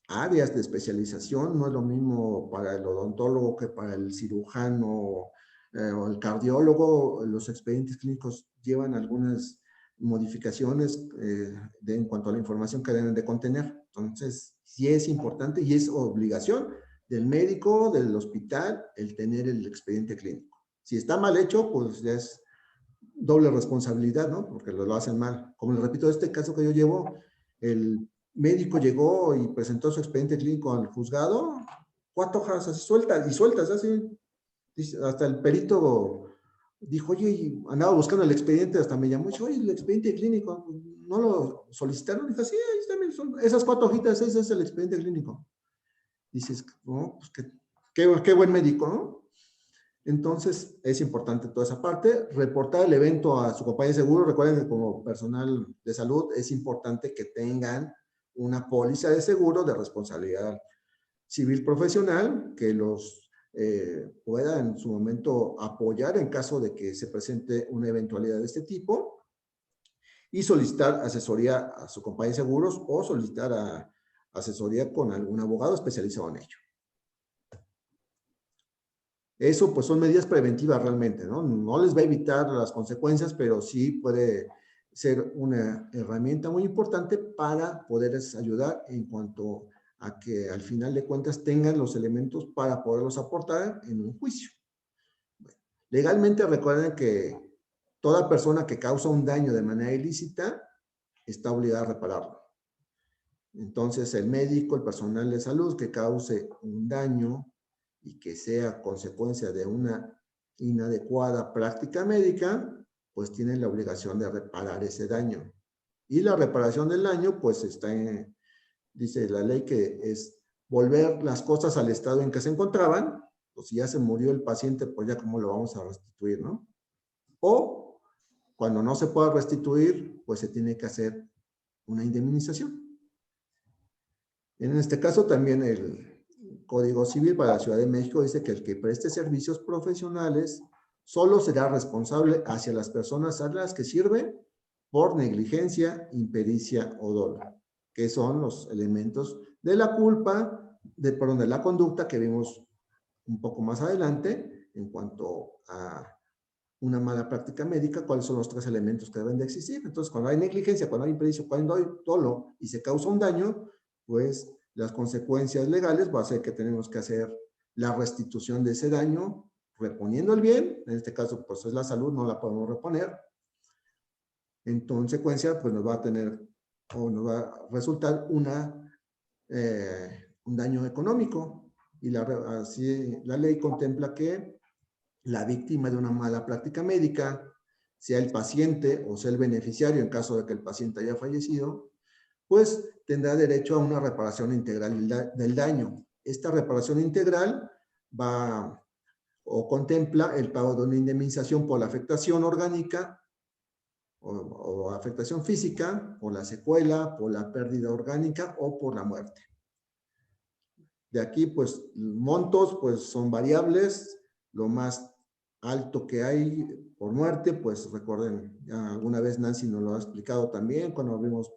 áreas de especialización. No es lo mismo para el odontólogo que para el cirujano o el cardiólogo. Los expedientes clínicos llevan algunas modificaciones en cuanto a la información que deben de contener. Entonces, sí es importante y es obligación del médico, del hospital, el tener el expediente clínico. Si está mal hecho, pues ya es doble responsabilidad, ¿no? Porque lo hacen mal. Como les repito, este caso que yo llevo, el médico llegó y presentó su expediente clínico al juzgado, 4 hojas así sueltas, así. Hasta el perito dijo, oye, andaba buscando el expediente, hasta me llamó y dijo, oye, el expediente clínico, ¿no lo solicitaron? Dijo, sí, ahí están, esas 4 hojitas, ese es el expediente clínico. Dices, no, pues qué buen médico, ¿no? Entonces, es importante toda esa parte. Reportar el evento a su compañía de seguro. Recuerden que como personal de salud es importante que tengan una póliza de seguro de responsabilidad civil profesional que los pueda en su momento apoyar en caso de que se presente una eventualidad de este tipo y solicitar asesoría a su compañía de seguros o solicitar asesoría con algún abogado especializado en ello. Eso pues son medidas preventivas realmente, ¿no? No les va a evitar las consecuencias, pero sí puede ser una herramienta muy importante para poderles ayudar en cuanto a que al final de cuentas tengan los elementos para poderlos aportar en un juicio. Legalmente recuerden que toda persona que causa un daño de manera ilícita está obligada a repararlo. Entonces el médico, el personal de salud que cause un daño y que sea consecuencia de una inadecuada práctica médica, pues tienen la obligación de reparar ese daño. Y la reparación del daño, pues dice la ley que es volver las cosas al estado en que se encontraban, pues si ya se murió el paciente, pues ya cómo lo vamos a restituir, ¿no? O cuando no se pueda restituir, pues se tiene que hacer una indemnización. En este caso también el Código Civil para la Ciudad de México dice que el que preste servicios profesionales solo será responsable hacia las personas a las que sirve por negligencia, impericia o dolo, que son los elementos de la culpa, de la conducta que vimos un poco más adelante en cuanto a una mala práctica médica, cuáles son los 3 elementos que deben de existir. Entonces, cuando hay negligencia, cuando hay impericia, cuando hay dolo y se causa un daño, pues las consecuencias legales va a ser que tenemos que hacer la restitución de ese daño, reponiendo el bien, en este caso pues es la salud, no la podemos reponer. En consecuencia, pues nos va a tener o nos va a resultar un daño económico. Y así la ley contempla que la víctima de una mala práctica médica, sea el paciente o sea el beneficiario en caso de que el paciente haya fallecido, pues tendrá derecho a una reparación integral del daño. Esta reparación integral va o contempla el pago de una indemnización por la afectación orgánica o afectación física, por la secuela, por la pérdida orgánica o por la muerte. De aquí, pues, montos, pues, son variables. Lo más alto que hay por muerte, pues, recuerden, ya alguna vez Nancy nos lo ha explicado también, cuando vimos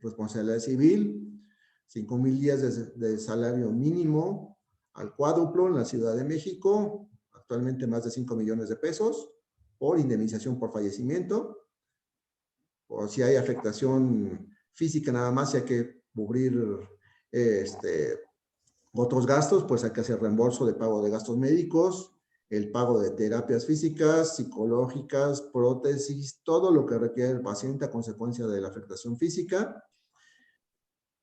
responsabilidad civil, 5,000 días de salario mínimo al cuádruplo en la Ciudad de México, actualmente más de 5 millones de pesos, por indemnización por fallecimiento, o si hay afectación física nada más, si hay que cubrir otros gastos, pues hay que hacer reembolso de pago de gastos médicos, el pago de terapias físicas, psicológicas, prótesis, todo lo que requiere el paciente a consecuencia de la afectación física.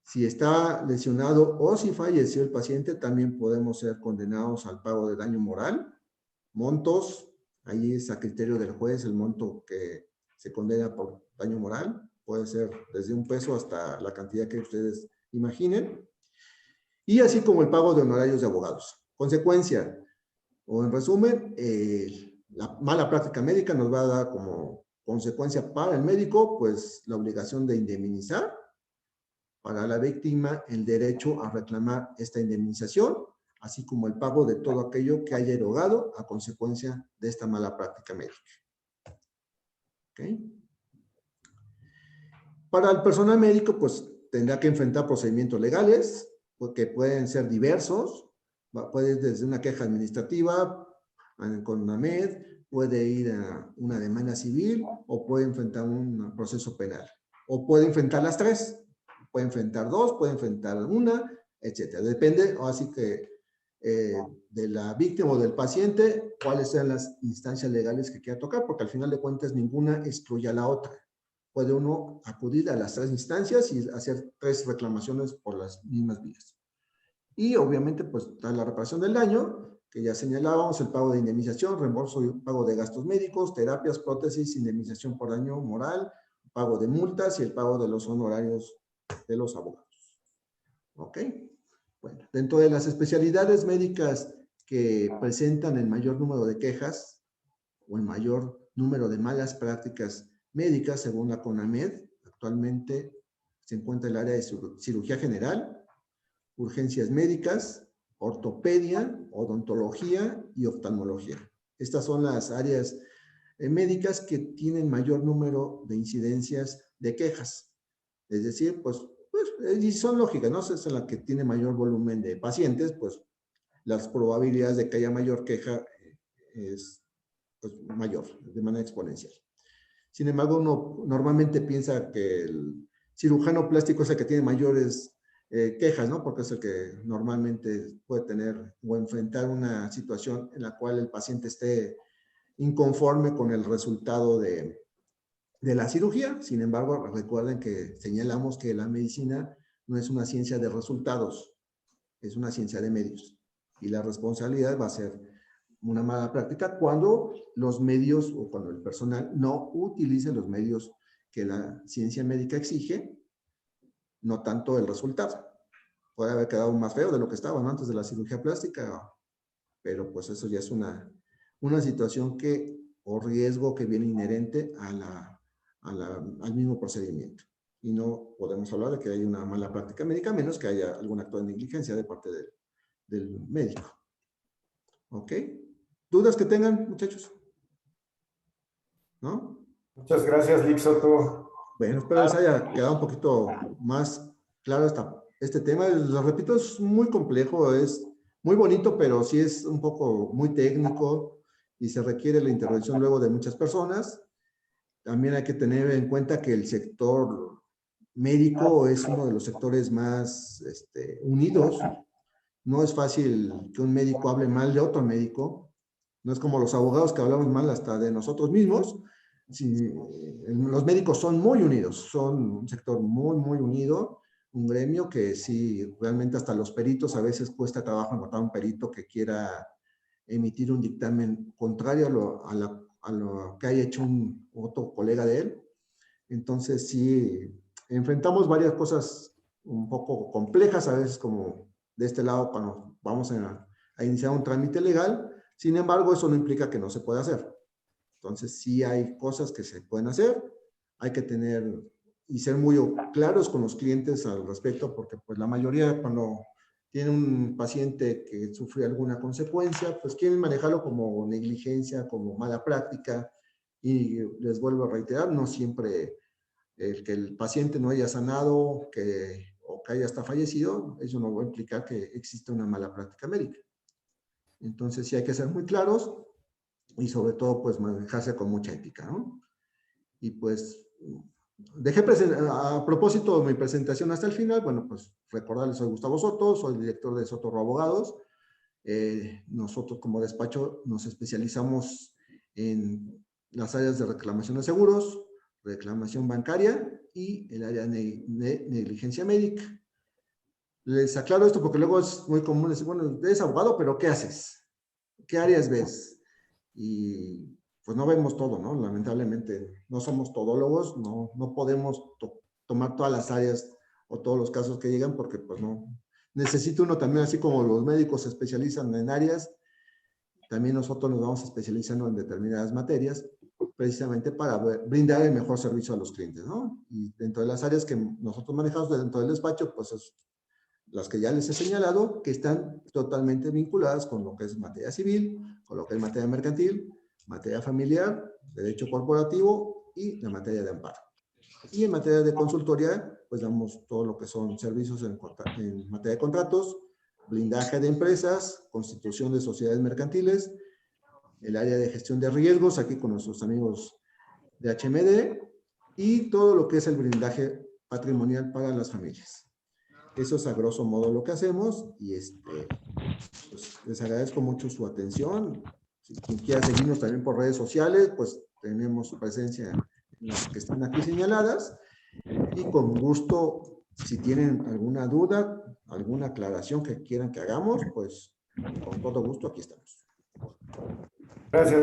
Si está lesionado o si falleció el paciente, también podemos ser condenados al pago de daño moral. Montos, ahí es a criterio del juez el monto que se condena por daño moral. Puede ser desde $1 hasta la cantidad que ustedes imaginen. Y así como el pago de honorarios de abogados. Consecuencia, o en resumen, La mala práctica médica nos va a dar como consecuencia para el médico, pues la obligación de indemnizar, para la víctima el derecho a reclamar esta indemnización, así como el pago de todo aquello que haya erogado a consecuencia de esta mala práctica médica. ¿Okay? Para el personal médico, pues tendrá que enfrentar procedimientos legales, que pueden ser diversos, puede ir desde una queja administrativa con UNAMED, puede ir a una demanda civil o puede enfrentar un proceso penal. O puede enfrentar las tres, puede enfrentar dos, puede enfrentar una, etcétera. Depende, así que de la víctima o del paciente, cuáles sean las instancias legales que quiera tocar, porque al final de cuentas ninguna excluye a la otra. Puede uno acudir a las tres instancias y hacer tres reclamaciones por las mismas vías. Y obviamente, pues, está la reparación del daño, que ya señalábamos, el pago de indemnización, reembolso y pago de gastos médicos, terapias, prótesis, indemnización por daño moral, pago de multas y el pago de los honorarios de los abogados. ¿Ok? Bueno, dentro de las especialidades médicas que presentan el mayor número de quejas o el mayor número de malas prácticas médicas, según la CONAMED, actualmente se encuentra el área de cirugía general, urgencias médicas, ortopedia, odontología y oftalmología. Estas son las áreas médicas que tienen mayor número de incidencias de quejas. Es decir, pues y son lógicas, ¿no? Es la que tiene mayor volumen de pacientes, pues las probabilidades de que haya mayor queja es pues, mayor, de manera exponencial. Sin embargo, uno normalmente piensa que el cirujano plástico es el que tiene mayores quejas, ¿no? Porque es el que normalmente puede tener o enfrentar una situación en la cual el paciente esté inconforme con el resultado de la cirugía. Sin embargo, recuerden que señalamos que la medicina no es una ciencia de resultados, es una ciencia de medios. Y la responsabilidad va a ser una mala práctica cuando los medios o cuando el personal no utilice los medios que la ciencia médica exige, no tanto el resultado. Puede haber quedado más feo de lo que estaba, ¿no? Antes de la cirugía plástica, pero pues eso ya es una situación que, o riesgo que viene inherente al mismo procedimiento. Y no podemos hablar de que haya una mala práctica médica, a menos que haya algún acto de negligencia de parte del médico. ¿Ok? ¿Dudas que tengan, muchachos? ¿No? Muchas gracias, Lic Soto. Bueno, espero les haya quedado un poquito más claro este tema. Lo repito, es muy complejo, es muy bonito, pero sí es un poco muy técnico y se requiere la intervención luego de muchas personas. También hay que tener en cuenta que el sector médico es uno de los sectores más unidos. No es fácil que un médico hable mal de otro médico. No es como los abogados que hablamos mal hasta de nosotros mismos. Sí, los médicos son muy unidos, son un sector muy, muy unido, un gremio que sí, realmente hasta los peritos a veces cuesta trabajo encontrar un perito que quiera emitir un dictamen contrario a lo que haya hecho un otro colega de él. Entonces sí, enfrentamos varias cosas un poco complejas a veces como de este lado cuando vamos a iniciar un trámite legal. Sin embargo, eso no implica que no se pueda hacer. Entonces, sí hay cosas que se pueden hacer, hay que tener y ser muy claros con los clientes al respecto, porque pues la mayoría cuando tiene un paciente que sufre alguna consecuencia, pues quieren manejarlo como negligencia, como mala práctica, y les vuelvo a reiterar, no siempre el que el paciente no haya sanado o que haya hasta fallecido, eso no va a implicar que existe una mala práctica médica. Entonces, sí hay que ser muy claros, y sobre todo pues manejarse con mucha ética, ¿no? Y pues dejé a propósito de mi presentación hasta el final, bueno, pues recordarles, soy Gustavo Soto, soy director de Soto Abogados. Nosotros como despacho nos especializamos en las áreas de reclamación de seguros, reclamación bancaria y el área de negligencia médica. Les aclaro esto porque luego es muy común decir, bueno, eres abogado, pero ¿qué haces? ¿Qué áreas ves? Y pues no vemos todo, ¿no? Lamentablemente no somos todólogos, no podemos tomar todas las áreas o todos los casos que llegan porque pues no. Necesita uno también, así como los médicos se especializan en áreas, también nosotros nos vamos especializando en determinadas materias, precisamente para brindar el mejor servicio a los clientes, ¿no? Y dentro de las áreas que nosotros manejamos dentro del despacho, pues es las que ya les he señalado, que están totalmente vinculadas con lo que es materia civil, con lo que es materia mercantil, materia familiar, derecho corporativo y la materia de amparo. Y en materia de consultoría, pues damos todo lo que son servicios en materia de contratos, blindaje de empresas, constitución de sociedades mercantiles, el área de gestión de riesgos, aquí con nuestros amigos de HMD, y todo lo que es el blindaje patrimonial para las familias. Eso es a grosso modo lo que hacemos, y pues les agradezco mucho su atención. Si quien quiera seguirnos también por redes sociales, pues tenemos su presencia en las que están aquí señaladas, y con gusto, si tienen alguna duda, alguna aclaración que quieran que hagamos, pues con todo gusto aquí estamos. Gracias.